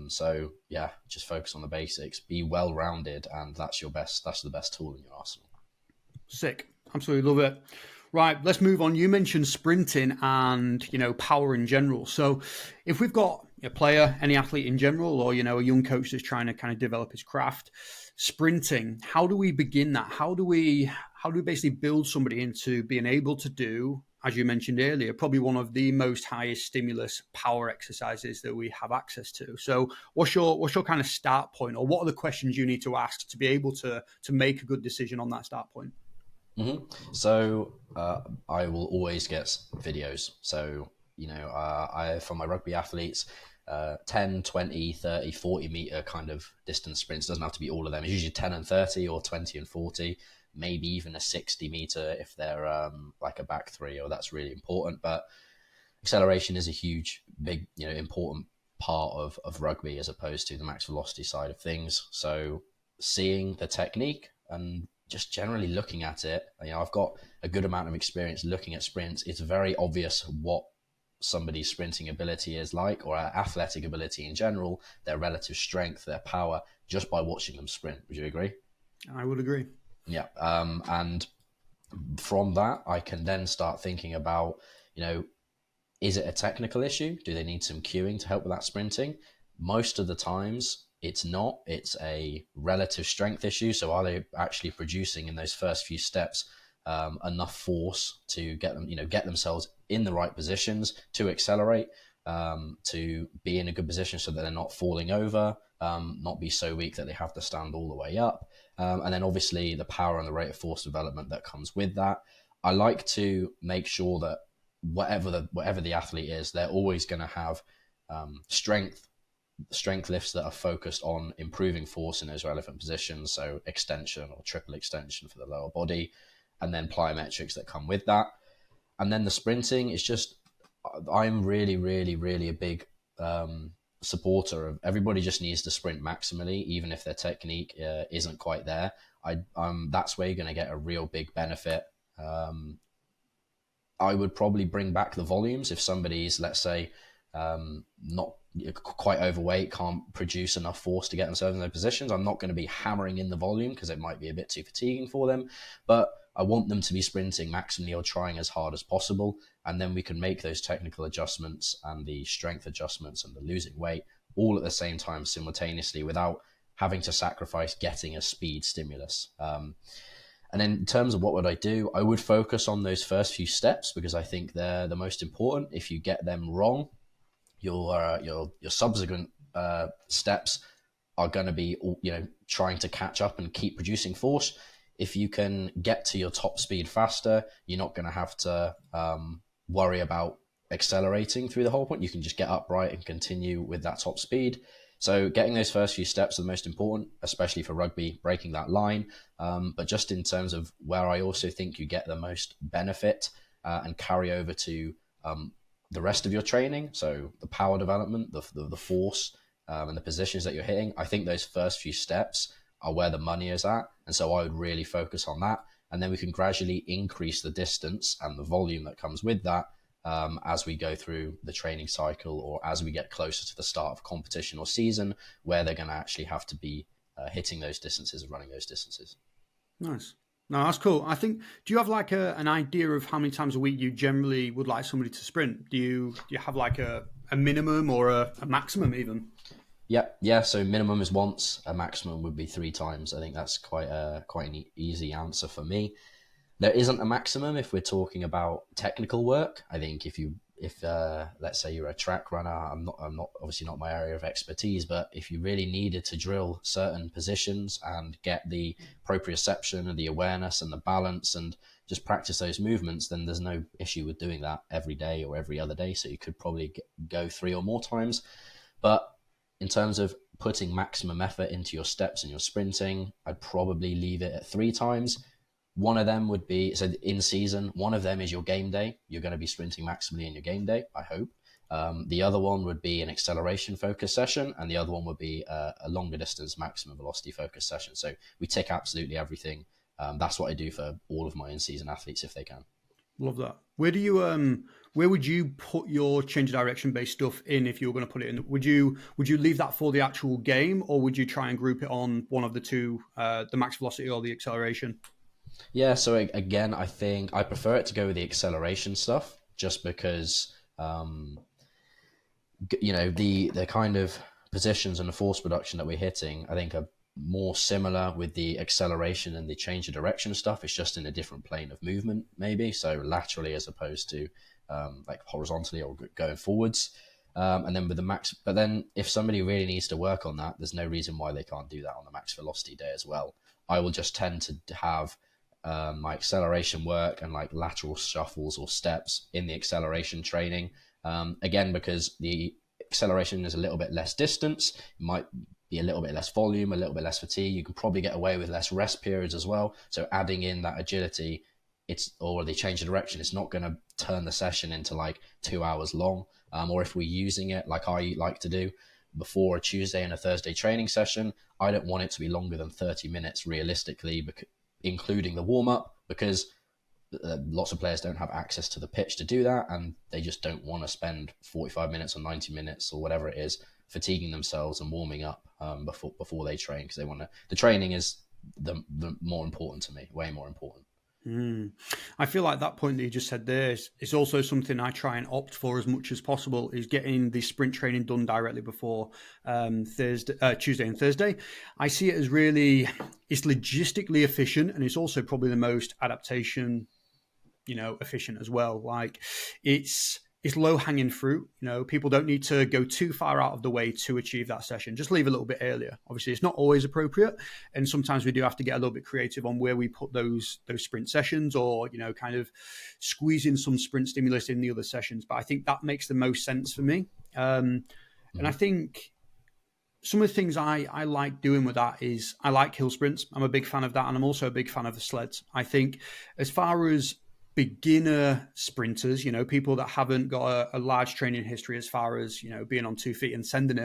So yeah, just focus on the basics, be well-rounded, and that's the best tool in your arsenal. Sick. Absolutely love it. Right, let's move on. You mentioned sprinting and, power in general. So if we've got a player, any athlete in general, or, a young coach that's trying to kind of develop his craft, sprinting, how do we begin that? How do we basically build somebody into being able to do, as you mentioned earlier, probably one of the most highest stimulus power exercises that we have access to? So what's your kind of start point, or what are the questions you need to ask to be able to make a good decision on that start point? Mm-hmm. So I will always get videos. So, for my rugby athletes, 10, 20, 30, 40 meter kind of distance sprints, doesn't have to be all of them. It's usually 10 and 30 or 20 and 40, maybe even a 60 meter if they're like a back three, or that's really important. But acceleration is a huge, big, important part of rugby as opposed to the max velocity side of things. So seeing the technique and just generally looking at it, I've got a good amount of experience looking at sprints. It's very obvious what somebody's sprinting ability is like, or athletic ability in general, their relative strength, their power, just by watching them sprint. Would you agree? I would agree. Yeah. And from that, I can then start thinking about, is it a technical issue? Do they need some cueing to help with that sprinting? Most of the times, it's not. It's a relative strength issue. So are they actually producing in those first few steps enough force to get them, get themselves in the right positions to accelerate, to be in a good position so that they're not falling over, not be so weak that they have to stand all the way up. And then obviously the power and the rate of force development that comes with that. I like to make sure that whatever the athlete is, they're always going to have strength lifts that are focused on improving force in those relevant positions, so extension or triple extension for the lower body, and then plyometrics that come with that. And then the sprinting is just, I'm really, really, really a big supporter of everybody just needs to sprint maximally, even if their technique isn't quite there. That's where you're going to get a real big benefit. I would probably bring back the volumes if somebody's, let's say, not quite overweight, can't produce enough force to get themselves in those positions. I'm not going to be hammering in the volume because it might be a bit too fatiguing for them. But I want them to be sprinting maximally or trying as hard as possible. And then we can make those technical adjustments and the strength adjustments and the losing weight all at the same time simultaneously without having to sacrifice getting a speed stimulus. And then in terms of what would I do, I would focus on those first few steps because I think they're the most important. If you get them wrong, your subsequent steps are going to be, trying to catch up and keep producing force. If you can get to your top speed faster, you're not going to have to worry about accelerating through the whole point. You can just get upright and continue with that top speed. So getting those first few steps are the most important, especially for rugby, breaking that line. But just in terms of where I also think you get the most benefit and carry over to the rest of your training, so the power development, the force, and the positions that you're hitting, I think those first few steps are where the money is at. And so I would really focus on that. And then we can gradually increase the distance and the volume that comes with that as we go through the training cycle or as we get closer to the start of competition or season where they're going to actually have to be hitting those distances and running those distances. Nice. No, that's cool. I think, do you have like an idea of how many times a week you generally would like somebody to sprint? Do you have like a minimum or a maximum even? Yeah. So minimum is once, a maximum would be 3 times. I think that's quite an easy answer for me. There isn't a maximum if we're talking about technical work. I think if let's say you're a track runner, I'm not obviously not my area of expertise, but if you really needed to drill certain positions and get the proprioception and the awareness and the balance and just practice those movements, then there's no issue with doing that every day or every other day. So you could probably go 3 or more times. But in terms of putting maximum effort into your steps and your sprinting, I'd probably leave it at 3 times. One of them would be, so in season, one of them is your game day. You're going to be sprinting maximally in your game day, I hope. The other one would be an acceleration focus session, and the other one would be a longer distance maximum velocity focus session. So we tick absolutely everything. That's what I do for all of my in-season athletes if they can. Love that. Where would you put your change of direction based stuff in if you were going to put it in? Would you leave that for the actual game, or would you try and group it on one of the two, the max velocity or the acceleration? Yeah, so again, I think I prefer it to go with the acceleration stuff just because, the kind of positions and the force production that we're hitting, I think are more similar with the acceleration and the change of direction stuff. It's just in a different plane of movement, maybe. So laterally as opposed to like horizontally or going forwards. And then with the max, but then if somebody really needs to work on that, there's no reason why they can't do that on the max velocity day as well. I will just tend to have my acceleration work and like lateral shuffles or steps in the acceleration training. Again, because the acceleration is a little bit less distance, it might be a little bit less volume, a little bit less fatigue. You can probably get away with less rest periods as well. So adding in that agility, or the change of direction, it's not going to turn the session into like 2 hours long. Or if we're using it like I like to do before a Tuesday and a Thursday training session, I don't want it to be longer than 30 minutes realistically, including the warm-up, because lots of players don't have access to the pitch to do that, and they just don't want to spend 45 minutes or 90 minutes or whatever it is fatiguing themselves and warming up before they train, because the training is the more important to me, way more important. I feel like that point that you just said there is also something I try and opt for as much as possible, is getting the sprint training done directly before Tuesday and Thursday. I see it as it's logistically efficient, and it's also probably the most adaptation, efficient as well. Like it's low hanging fruit. People don't need to go too far out of the way to achieve that session. Just leave a little bit earlier. Obviously, it's not always appropriate, and sometimes we do have to get a little bit creative on where we put those sprint sessions, or kind of squeeze in some sprint stimulus in the other sessions. But I think that makes the most sense for me. And I think some of the things I like doing with that is I like hill sprints. I'm a big fan of that, and I'm also a big fan of the sleds. I think as far as beginner sprinters, people that haven't got a large training history as far as, being on 2 feet and sending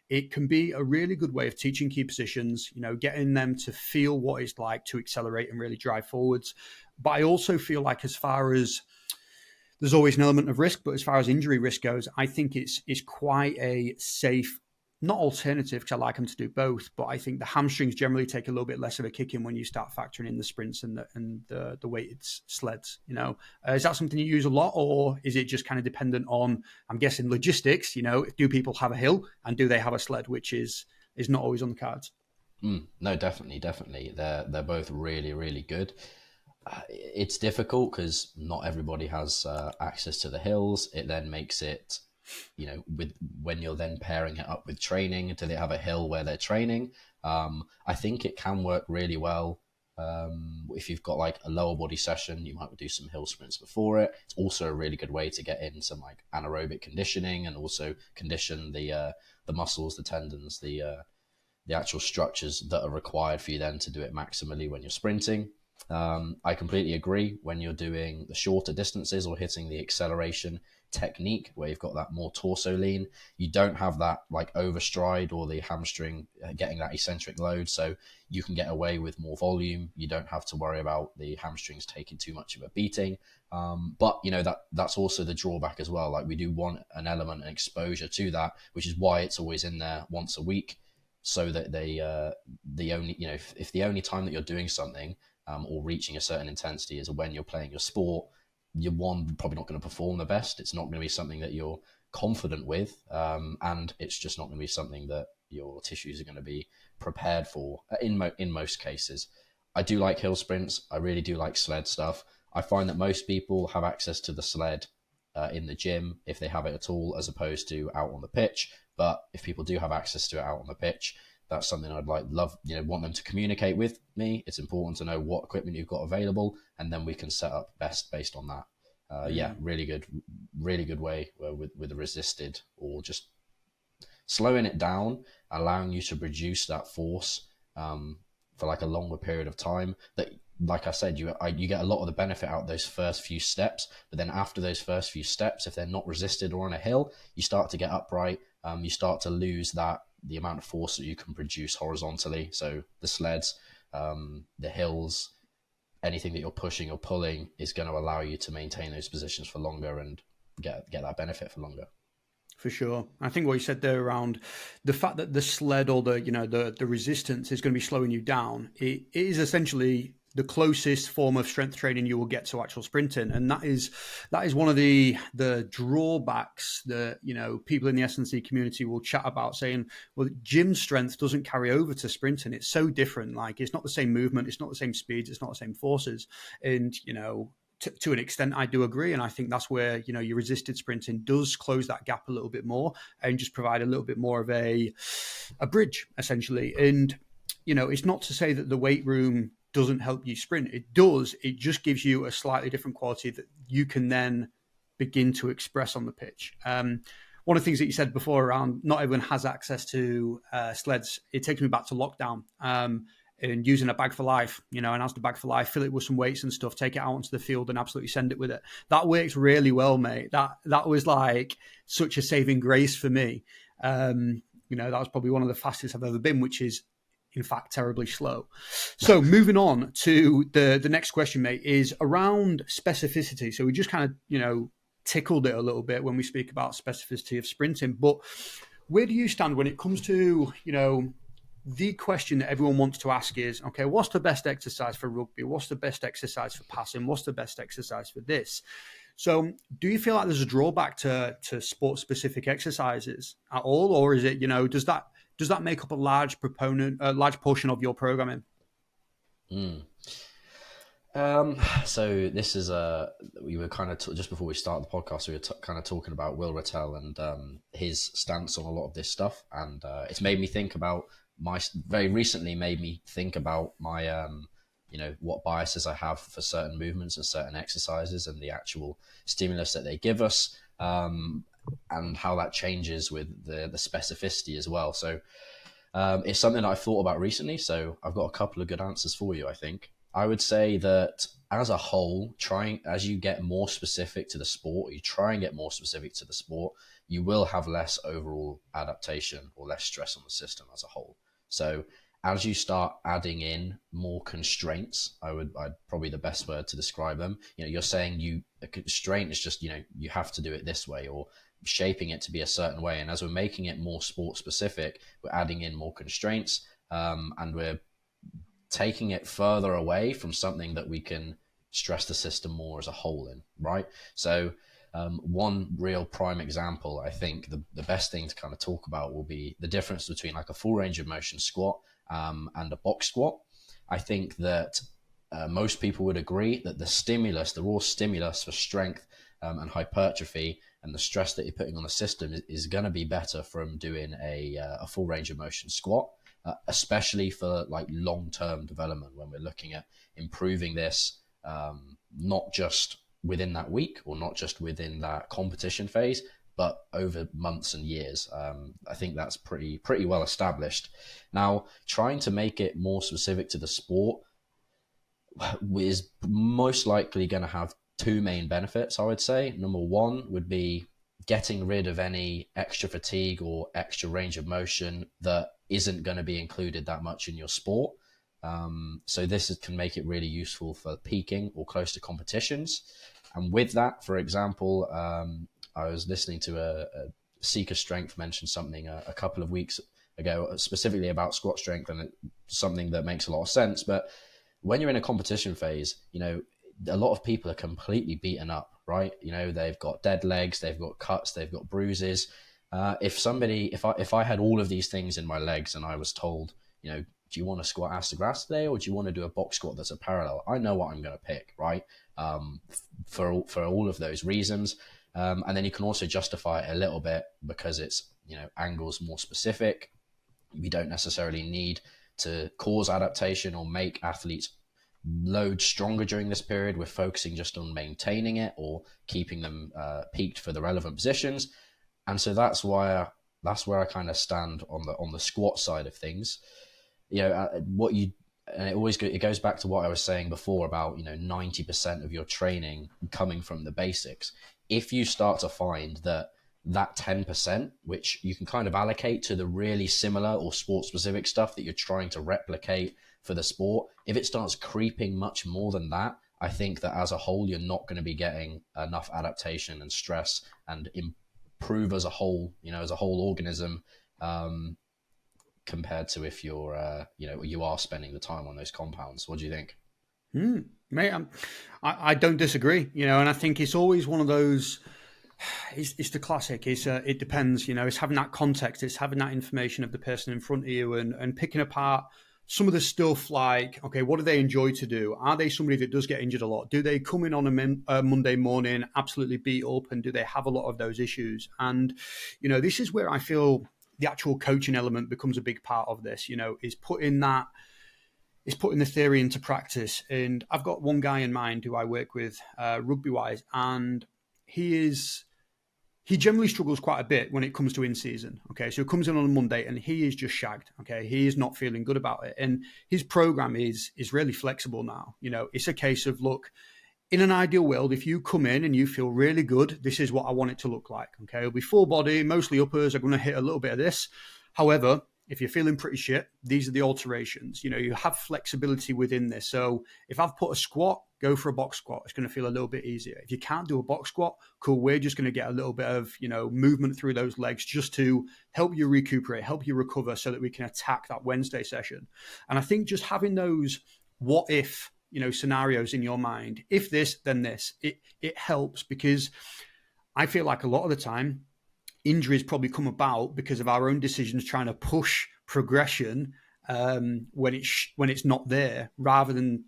it can be a really good way of teaching key positions, getting them to feel what it's like to accelerate and really drive forwards. But I also feel like as far as there's always an element of risk, but as far as injury risk goes, I think it's quite a safe not alternative, because I like them to do both, but I think the hamstrings generally take a little bit less of a kick in when you start factoring in the sprints and the weighted sleds. Is that something you use a lot, or is it just kind of dependent on, I'm guessing, logistics? Do people have a hill and do they have a sled, which is not always on the cards? No, definitely. They're both really, really good. It's difficult because not everybody has access to the hills. It then makes it, with when you're then pairing it up with training, do they have a hill where they're training? I think it can work really well. If you've got like a lower body session, you might do some hill sprints before it. It's also a really good way to get in some like anaerobic conditioning and also condition the muscles, the tendons, the actual structures that are required for you then to do it maximally when you're sprinting. I completely agree. When you're doing the shorter distances or hitting the acceleration technique where you've got that more torso lean, you don't have that like overstride or the hamstring getting that eccentric load, so you can get away with more volume. You don't have to worry about the hamstrings taking too much of a beating. But that's also the drawback as well. Like, we do want an element and exposure to that, which is why it's always in there once a week, so that the only, if the only time that you're doing something or reaching a certain intensity is when you're playing your sport, you're probably not going to perform the best. It's not going to be something that you're confident with, and it's just not going to be something that your tissues are going to be prepared for in most cases. I do like hill sprints. I really do like sled stuff. I find that most people have access to the sled in the gym, if they have it at all, as opposed to out on the pitch. But if people do have access to it out on the pitch, that's something I'd want them to communicate with me. It's important to know what equipment you've got available, and then we can set up best based on that. Really good way with the resisted, or just slowing it down, allowing you to produce that force for like a longer period of time. That, like I said, you get a lot of the benefit out of those first few steps, but then after those first few steps, if they're not resisted or on a hill, you start to get upright. You start to lose the amount of force that you can produce horizontally. So the sleds, the hills, anything that you're pushing or pulling is going to allow you to maintain those positions for longer and get that benefit for longer. For sure. I think what you said there around the fact that the sled or the resistance is going to be slowing you down, it is essentially the closest form of strength training you will get to actual sprinting. And that is one of the drawbacks that, people in the S&C community will chat about, saying, well, gym strength doesn't carry over to sprinting. It's so different. Like, it's not the same movement. It's not the same speeds. It's not the same forces. And, to an extent, I do agree. And I think that's where, your resisted sprinting does close that gap a little bit more and just provide a little bit more of a bridge, essentially. And, it's not to say that the weight room doesn't help you sprint. It does. It just gives you a slightly different quality that you can then begin to express on the pitch. One of the things that you said before around not everyone has access to sleds, it takes me back to lockdown. And using a bag for life, and as the bag for life, fill it with some weights and stuff, take it out onto the field and absolutely send it with it. That works really well, mate. That was like such a saving grace for me. That was probably one of the fastest I've ever been, which is in fact terribly slow. So moving on to the next question, mate, is around specificity. So we just kind of, tickled it a little bit when we speak about specificity of sprinting, but where do you stand when it comes to, the question that everyone wants to ask is, okay, what's the best exercise for rugby? What's the best exercise for passing? What's the best exercise for this? So do you feel like there's a drawback to sport-specific exercises at all? Or is it, does that make up a large portion of your programming? So this is we were kind of just before we start the podcast, we were kind of talking about Will Rattel and his stance on a lot of this stuff, and it's made me think about my what biases I have for certain movements and certain exercises and the actual stimulus that they give us, and how that changes with the specificity as well. So it's something that I've thought about recently, so I've got a couple of good answers for you, I think. I would say that as a whole, as you get more specific to the sport, you will have less overall adaptation or less stress on the system as a whole. So as you start adding in more constraints, I'd probably the best word to describe them. You're saying a constraint is just, you have to do it this way, or shaping it to be a certain way. And as we're making it more sport specific, we're adding in more constraints, and we're taking it further away from something that we can stress the system more as a whole in, right? So one real prime example, I think the best thing to kind of talk about will be the difference between like a full range of motion squat and a box squat. I think that most people would agree that the raw stimulus for strength and hypertrophy and the stress that you're putting on the system is going to be better from doing a full range of motion squat, especially for like long-term development when we're looking at improving this, not just within that week or not just within that competition phase, but over months and years. I think that's pretty well established. Now, trying to make it more specific to the sport is most likely going to have two main benefits, I would say. Number one would be getting rid of any extra fatigue or extra range of motion that isn't going to be included that much in your sport. So this can make it really useful for peaking or close to competitions. And with that, for example, I was listening to a Seeker Strength mention something a couple of weeks ago, specifically about squat strength, and it's something that makes a lot of sense. But when you're in a competition phase, a lot of people are completely beaten up, right? They've got dead legs, they've got cuts, they've got bruises. If I had all of these things in my legs and I was told, do you want to squat ass to grass today, or do you want to do a box squat that's a parallel? I know what I'm going to pick, right? For all of those reasons. And then you can also justify it a little bit because it's, angles more specific. We don't necessarily need to cause adaptation or make athletes load stronger during this period. We're focusing just on maintaining it or keeping them peaked for the relevant positions. And so that's where I kind of stand on the squat side of things. It goes back to what I was saying before about 90% of your training coming from the basics. If you start to find that 10%, which you can kind of allocate to the really similar or sport specific stuff that you're trying to replicate for the sport, if it starts creeping much more than that, I think that as a whole, you're not going to be getting enough adaptation and stress and improve as a whole, as a whole organism, compared to if you're, you are spending the time on those compounds. What do you think? Mate, I don't disagree, and I think it's always one of those, it's the classic, it depends, it's having that context, it's having that information of the person in front of you and picking apart some of the stuff like, okay, what do they enjoy to do? Are they somebody that does get injured a lot? Do they come in on a Monday morning absolutely beat up, and do they have a lot of those issues? And, this is where I feel the actual coaching element becomes a big part of this, is putting the theory into practice. And I've got one guy in mind who I work with rugby wise, and he generally struggles quite a bit when it comes to in season. Okay, so he comes in on a Monday and he is just shagged. Okay, he is not feeling good about it, and his program is really flexible now. It's a case of, look, in an ideal world, if you come in and you feel really good, this is what I want it to look like. Okay, it'll be full body, mostly uppers are going to hit a little bit of this. However, if you're feeling pretty shit, these are the alterations. You have flexibility within this. So if I've put a squat, go for a box squat. It's going to feel a little bit easier. If you can't do a box squat, cool. We're just going to get a little bit of, movement through those legs just to help you recuperate, help you recover so that we can attack that Wednesday session. And I think just having those what if, scenarios in your mind, if this, then this, it helps, because I feel like a lot of the time, injuries probably come about because of our own decisions trying to push progression when it's not there, rather than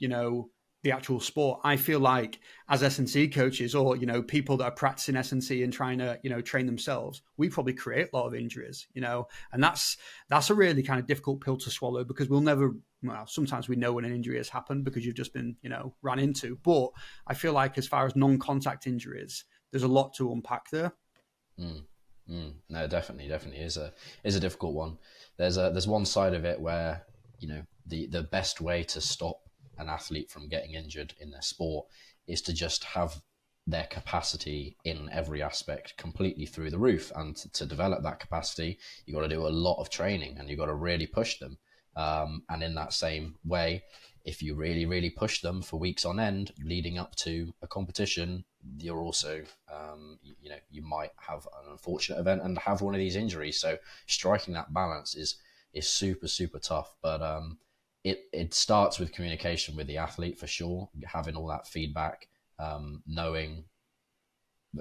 the actual sport. I feel like as S&C coaches, or people that are practicing S&C and trying to train themselves, we probably create a lot of injuries, and that's a really kind of difficult pill to swallow, because sometimes we know when an injury has happened because you've just been ran into. But I feel like as far as non-contact injuries, there's a lot to unpack there. No, definitely is a difficult one. There's one side of it where the best way to stop an athlete from getting injured in their sport is to just have their capacity in every aspect completely through the roof. And to develop that capacity, you got to do a lot of training and you got to really push them. And in that same way, if you really, really push them for weeks on end leading up to a competition, you're also, you might have an unfortunate event and have one of these injuries. So striking that balance is super, super tough. But it starts with communication with the athlete for sure, having all that feedback, knowing,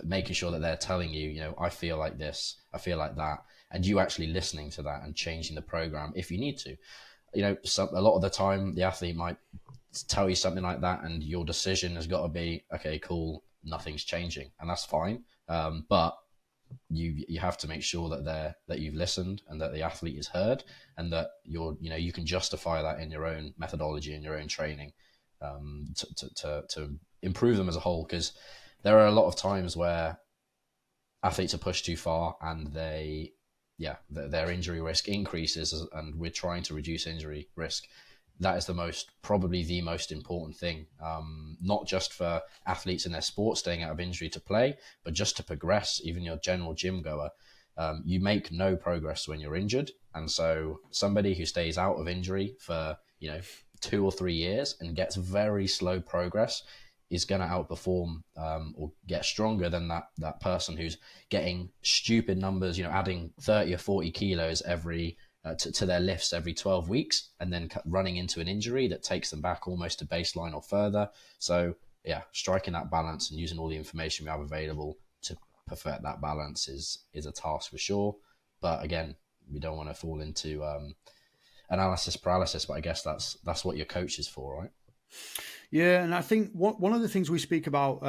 making sure that they're telling you, I feel like this, I feel like that, and you actually listening to that and changing the program if you need to. A lot of the time the athlete might tell you something like that, and your decision has got to be, okay, cool, nothing's changing, and that's fine. But you have to make sure that you've listened and that the athlete is heard, and that you can justify that in your own methodology and your own training, to improve them as a whole. Because there are a lot of times where athletes are pushed too far and their injury risk increases, and we're trying to reduce injury risk. That is probably the most important thing, not just for athletes in their sport staying out of injury to play, but just to progress. Even your general gym goer, you make no progress when you're injured. And so somebody who stays out of injury for 2 or 3 years and gets very slow progress is going to outperform or get stronger than that person who's getting stupid numbers, adding 30 or 40 kilos to their lifts every 12 weeks, and then running into an injury that takes them back almost to baseline or further. So striking that balance and using all the information we have available to perfect that balance is a task for sure. But again, we don't want to fall into analysis paralysis, but I guess that's what your coach is for, right? Yeah, and I think one of the things we speak about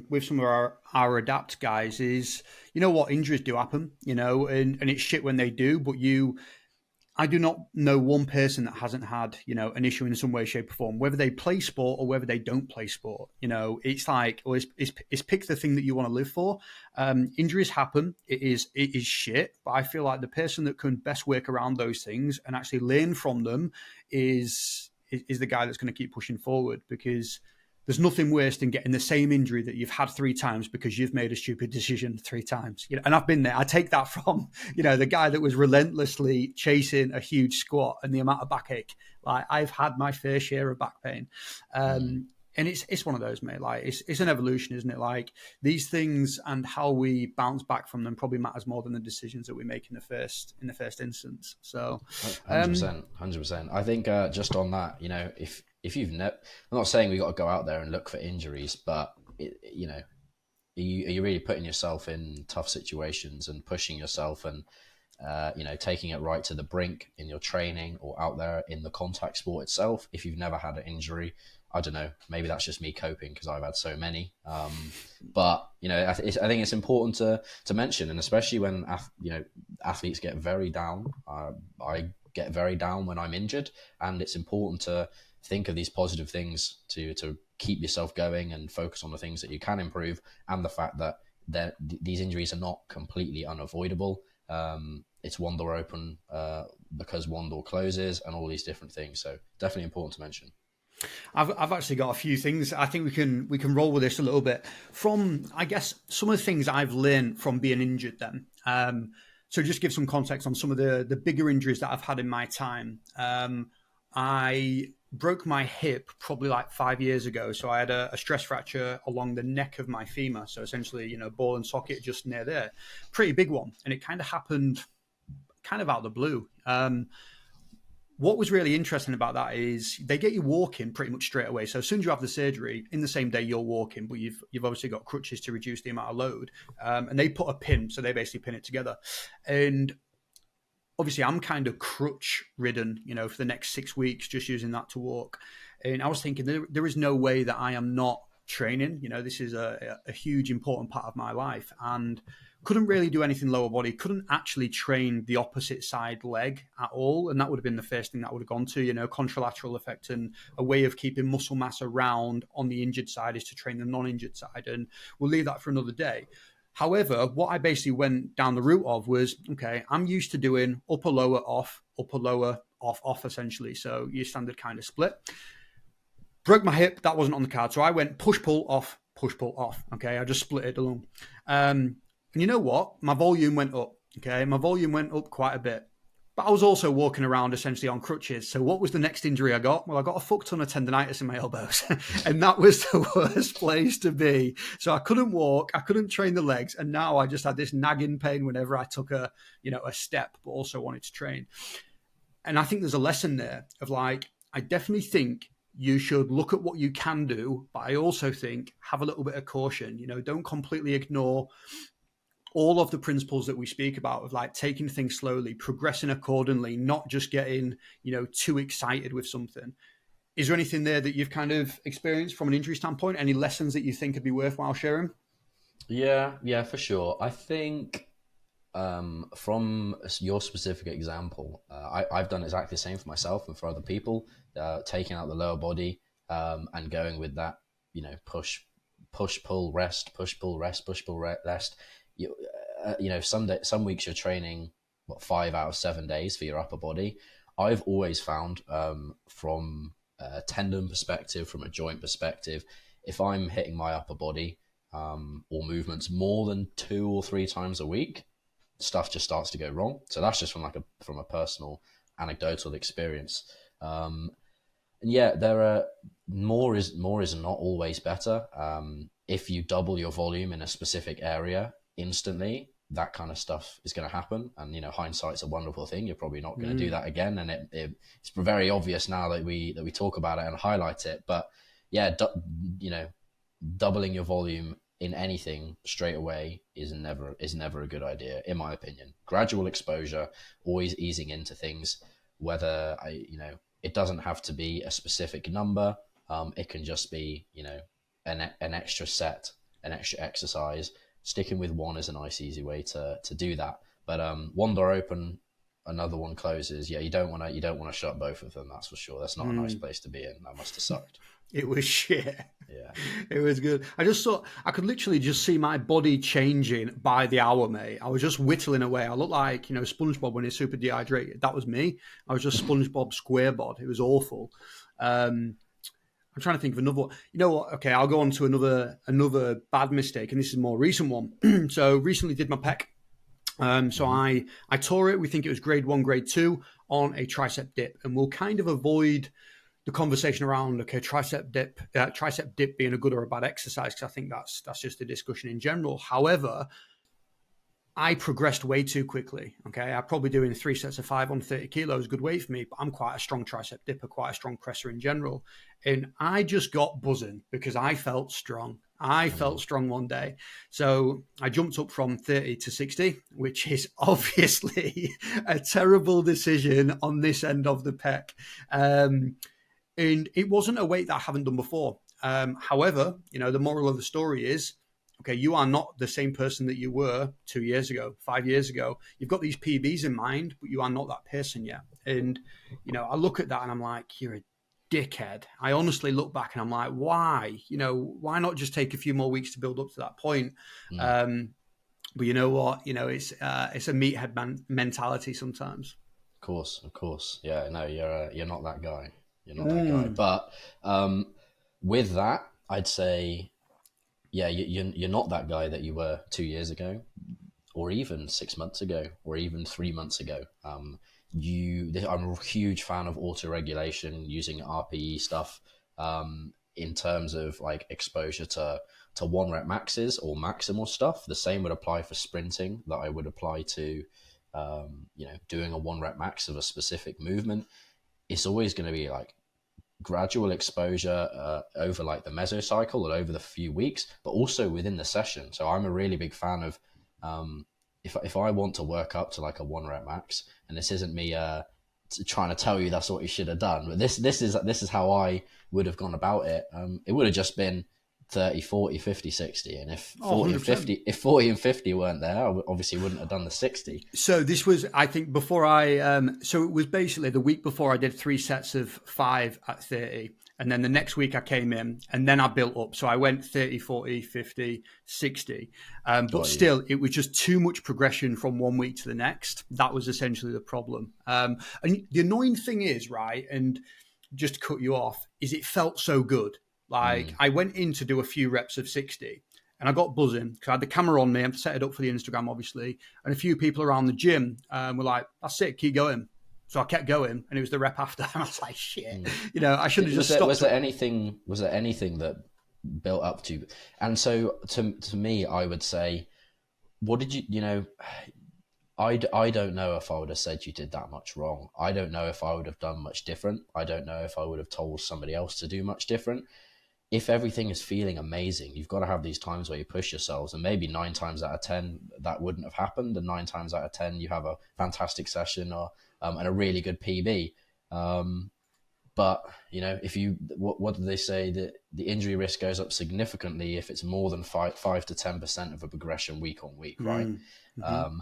with some of our adapt guys is, injuries do happen, and it's shit when they do, but I do not know one person that hasn't had, an issue in some way, shape, or form, whether they play sport or whether they don't play sport. It's like, it's pick the thing that you want to live for. Injuries happen. It is shit. But I feel like the person that can best work around those things and actually learn from them is the guy that's going to keep pushing forward, because there's nothing worse than getting the same injury that you've had 3 times because you've made a stupid decision 3 times. And I've been there. I take that from, the guy that was relentlessly chasing a huge squat and the amount of backache. Like, I've had my fair share of back pain. And it's one of those, mate. Like, it's an evolution, isn't it? Like, these things and how we bounce back from them probably matters more than the decisions that we make in the first instance. So 100%. I think just on that, if you've never, I'm not saying we got to go out there and look for injuries, but are you really putting yourself in tough situations and pushing yourself and taking it right to the brink in your training or out there in the contact sport itself? If you've never had an injury, I don't know, maybe that's just me coping because I've had so many. But I think it's important to mention, and especially when athletes get very down. I get very down when I'm injured, and it's important to think of these positive things to keep yourself going and focus on the things that you can improve, and the fact that these injuries are not completely unavoidable. It's one door open because one door closes, and all these different things. So definitely important to mention. I've actually got a few things. I think we can roll with this a little bit from, I guess, some of the things I've learned from being injured then. So just give some context on some of the bigger injuries that I've had in my time. I broke my hip probably like 5 years ago. So I had a stress fracture along the neck of my femur. So essentially, ball and socket just near there. Pretty big one. And it kind of happened kind of out of the blue. What was really interesting about that is they get you walking pretty much straight away. So as soon as you have the surgery, in the same day you're walking, but you've obviously got crutches to reduce the amount of load. And they put a pin, so they basically pin it together. And obviously I'm kind of crutch ridden, for the next 6 weeks, just using that to walk. And I was thinking there is no way that I am not training. This is a huge important part of my life, and couldn't really do anything lower body, couldn't actually train the opposite side leg at all. And that would have been the first thing that would have gone to, contralateral effect, and a way of keeping muscle mass around on the injured side is to train the non-injured side. And we'll leave that for another day. However, what I basically went down the route of was, okay, I'm used to doing upper, lower, off, essentially. So your standard kind of split. Broke my hip, that wasn't on the card. So I went push, pull, off. Okay, I just split it along. And you know what? My volume went up. Okay, my volume went up quite a bit. But I was also walking around essentially on crutches. So what was the next injury I got? Well, I got a fuck ton of tendonitis in my elbows. And that was the worst place to be. So I couldn't walk, I couldn't train the legs. And now I just had this nagging pain whenever I took a step, but also wanted to train. And I think there's a lesson there of like, I definitely think you should look at what you can do, but I also think have a little bit of caution. Don't completely ignore all of the principles that we speak about of like taking things slowly, progressing accordingly, not just getting, too excited with something. Is there anything there that you've kind of experienced from an injury standpoint? Any lessons that you think would be worthwhile sharing? Yeah, for sure. I think from your specific example, I've done exactly the same for myself and for other people, taking out the lower body and going with that, push, pull, rest, push, pull, rest, push, pull, rest. Some weeks you're training 5 out of 7 days for your upper body. I've always found from a tendon perspective, from a joint perspective, if I'm hitting my upper body or movements more than 2 or 3 times a week, stuff just starts to go wrong. So that's just from a personal anecdotal experience. And yeah, there are more is not always better. If you double your volume in a specific area instantly, that kind of stuff is going to happen. And hindsight's a wonderful thing. You're probably not going to do that again. And it's very obvious now that we talk about it and highlight it. But yeah, doubling your volume in anything straight away is never a good idea, in my opinion. Gradual exposure, always easing into things. Whether it doesn't have to be a specific number. It can just be an extra set, an extra exercise. Sticking with one is a nice, easy way to do that. But one door open, another one closes. Yeah, you don't want to shut both of them. That's for sure. That's not a nice place to be in. That must have sucked. It was shit. Yeah, it was good. I just thought I could literally just see my body changing by the hour, mate. I was just whittling away. I looked like SpongeBob when he's super dehydrated. That was me. I was just SpongeBob SquareBod. It was awful. I'm trying to think of another one. You know what? Okay, I'll go on to another bad mistake, and this is a more recent one. So recently did my pec. So I tore it. We think it was grade 1, grade 2 on a tricep dip, and we'll kind of avoid the conversation around tricep dip being a good or a bad exercise, because I think that's just a discussion in general. However, I progressed way too quickly. Okay, I'm probably doing 3 sets of 5 on 30 kilos, good weight for me, but I'm quite a strong tricep dipper, quite a strong presser in general. And I just got buzzing because I felt strong. I felt strong one day. So I jumped up from 30 to 60, which is obviously a terrible decision on this end of the pec. And it wasn't a weight that I haven't done before. However, the moral of the story is, okay, you are not the same person that you were 2 years ago, 5 years ago. You've got these PBs in mind, but you are not that person yet. And, I look at that and I'm like, you're a dickhead. I honestly look back and I'm like, why? Why not just take a few more weeks to build up to that point? But you know what? It's a meathead mentality sometimes. Of course. Yeah, no, you're not that guy. You're not that guy. But with that, I'd say, yeah, you're not that guy that you were 2 years ago, or even 6 months ago, or even 3 months ago. I'm a huge fan of auto-regulation, using RPE stuff in terms of like exposure to 1 rep maxes or maximal stuff. The same would apply for sprinting that I would apply to doing a 1 rep max of a specific movement. It's always going to be like gradual exposure over like the mesocycle or over the few weeks, but also within the session. So I'm a really big fan of if I want to work up to like a 1 rep max, and this isn't me trying to tell you that's what you should have done, but this is how I would have gone about it. It would have just been 30, 40, 50, 60. And if 40 and 50 weren't there, I obviously wouldn't have done the 60. So this was, I think, before so it was basically the week before I did 3 sets of 5 at 30. And then the next week I came in and then I built up. So I went 30, 40, 50, 60. But still, it was just too much progression from one week to the next. That was essentially the problem. And the annoying thing is, right, and just to cut you off, is it felt so good. Like I went in to do a few reps of 60 and I got buzzing because I had the camera on me and set it up for the Instagram, obviously. And a few people around the gym were like, "That's it, keep going." So I kept going, and it was the rep after, and I was like, "Shit, I should have just stopped." Was there anything that built up to? And so to me, I would say, what did you? I don't know if I would have said you did that much wrong. I don't know if I would have done much different. I don't know if I would have told somebody else to do much different. If everything is feeling amazing, you've got to have these times where you push yourselves, and maybe 9 times out of 10 that wouldn't have happened, and 9 times out of 10 you have a fantastic session or and a really good PB. But if you what do they say, that the injury risk goes up significantly if it's more than 5 to 10% of a progression week on week, right? Mm-hmm.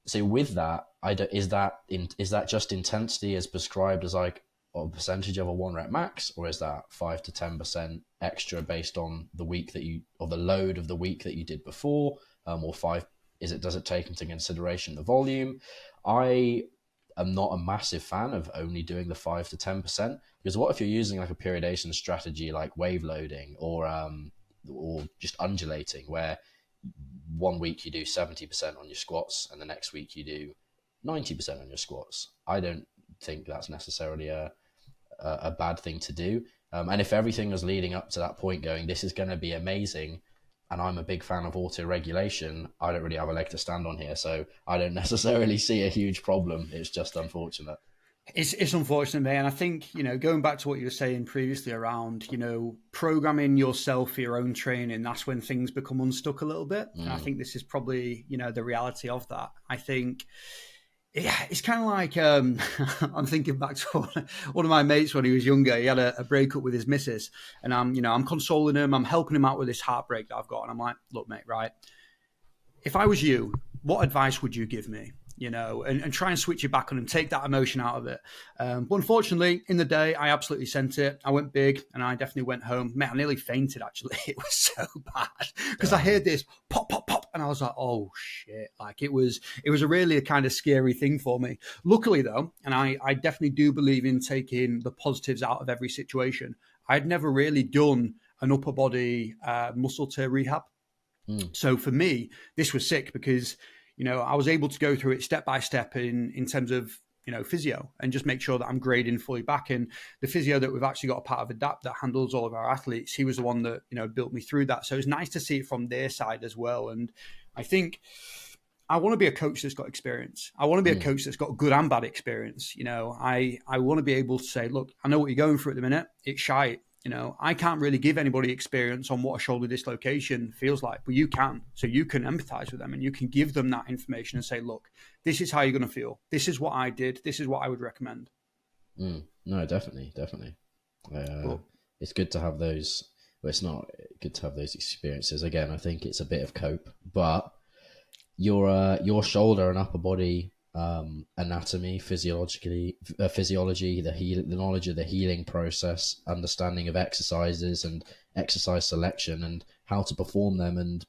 So with that, is that just intensity as prescribed as like a percentage of a 1 rep max, or is that 5 to 10% extra based on the week or the load of the week that you did before, or 5? Does it take into consideration the volume? I am not a massive fan of only doing the 5 to 10%, because what if you're using like a periodization strategy like wave loading or just undulating, where 1 week you do 70% on your squats and the next week you do 90% on your squats? I don't think that's necessarily a bad thing to do. And if everything was leading up to that point going, this is going to be amazing, and I'm a big fan of auto-regulation, I don't really have a leg to stand on here, so I don't necessarily see a huge problem. It's just unfortunate. It's unfortunate, mate. And I think, going back to what you were saying previously around, programming yourself for your own training, that's when things become unstuck a little bit. And I think this is probably, the reality of that. I think, it's kind of like, I'm thinking back to one of my mates when he was younger. He had a breakup with his missus, and I'm consoling him. I'm helping him out with this heartbreak that I've got. And I'm like, look, mate, right? If I was you, what advice would you give me? And try and switch it back on and take that emotion out of it. But unfortunately, in the day, I absolutely sent it. I went big, and I definitely went home. Man, I nearly fainted, actually. It was so bad because I heard this pop, pop, pop, and I was like, oh, shit. Like, it was a kind of scary thing for me. Luckily, though, and I definitely do believe in taking the positives out of every situation, I'd never really done an upper body muscle tear rehab. So for me, this was sick because I was able to go through it step by step in terms of, physio, and just make sure that I'm grading fully back. And the physio that we've actually got a part of Adapt that handles all of our athletes, he was the one that, built me through that. So it's nice to see it from their side as well. And I think I want to be a coach that's got experience. I want to be a coach that's got good and bad experience. I want to be able to say, look, I know what you're going through at the minute. It's shite. I can't really give anybody experience on what a shoulder dislocation feels like, but you can. So you can empathize with them and you can give them that information and say, look, this is how you're going to feel. This is what I did. This is what I would recommend. No, definitely. It's good to have those. Well, it's not good to have those experiences. Again, I think it's a bit of cope, but your shoulder and upper body anatomy, physiology, the knowledge of the healing process, understanding of exercises and exercise selection and how to perform them, and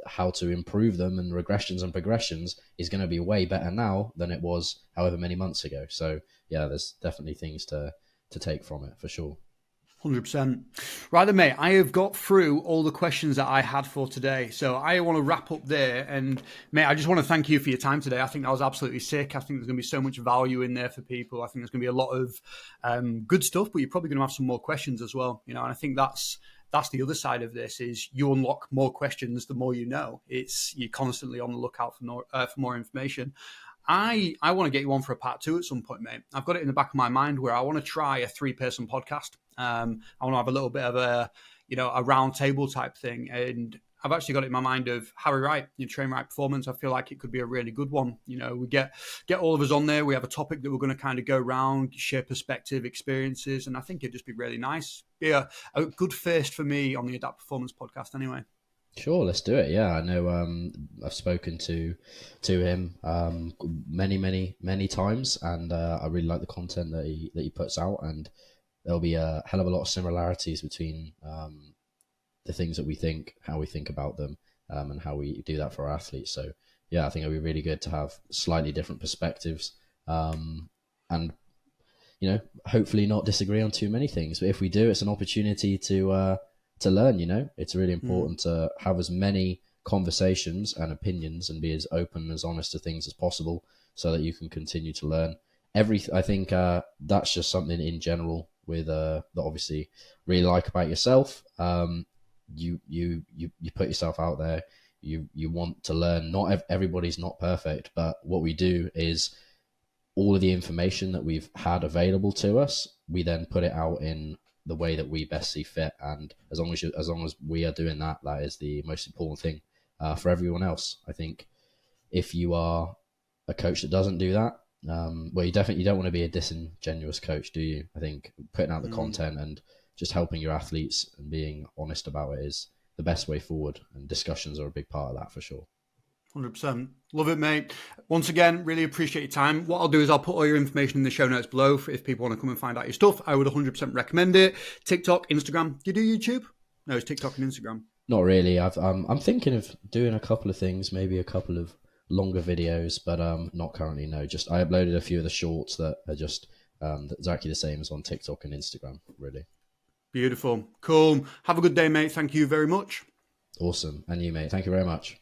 how to improve them, and regressions and progressions is going to be way better now than it was however many months ago. So yeah, there's definitely things to take from it for sure. 100%. Right then, mate, I have got through all the questions that I had for today. So I want to wrap up there. And, mate, I just want to thank you for your time today. I think that was absolutely sick. I think there's going to be so much value in there for people. I think there's going to be a lot of good stuff, but you're probably going to have some more questions as well. And I think that's the other side of this is you unlock more questions the more you know. You're constantly on the lookout for more information. I want to get you on for a part 2 at some point, mate. I've got it in the back of my mind where I want to try a 3-person podcast. I want to have a little bit of a round table type thing. And I've actually got it in my mind of Harry Wright, Train Right Performance. I feel like it could be a really good one. We get all of us on there. We have a topic that we're going to kind of go around, share perspective, experiences. And I think it'd just be really nice. Be a good first for me on the Adapt Performance podcast anyway. Sure, let's do it. Yeah, I know. I've spoken to him many times, and I really like the content that he puts out, and there'll be a hell of a lot of similarities between the things that we think, how we think about them, and how we do that for our athletes. So yeah, I think it'll be really good to have slightly different perspectives, and hopefully not disagree on too many things. But if we do, it's an opportunity to to learn. It's really important to have as many conversations and opinions and be as open, as honest to things as possible, so that you can continue to learn. I think that's just something in general with that obviously really like about yourself. You put yourself out there. You want to learn. Not everybody's not perfect, but what we do is all of the information that we've had available to us, we then put it out in the way that we best see fit. And as long as we are doing that, that is the most important thing for everyone else. I think if you are a coach that doesn't do that, well, you don't want to be a disingenuous coach, do you? I think putting out the content and just helping your athletes and being honest about it is the best way forward. And discussions are a big part of that for sure. 100%. Love it, mate. Once again, really appreciate your time. What I'll do is I'll put all your information in the show notes below if people want to come and find out your stuff. I would 100% recommend it. TikTok, Instagram. Do you do YouTube? No, it's TikTok and Instagram. Not really. I'm thinking of doing a couple of things, maybe a couple of longer videos, but not currently. No, just I uploaded a few of the shorts that are just exactly the same as on TikTok and Instagram. Really. Beautiful. Cool. Have a good day, mate. Thank you very much. Awesome. And you, mate. Thank you very much.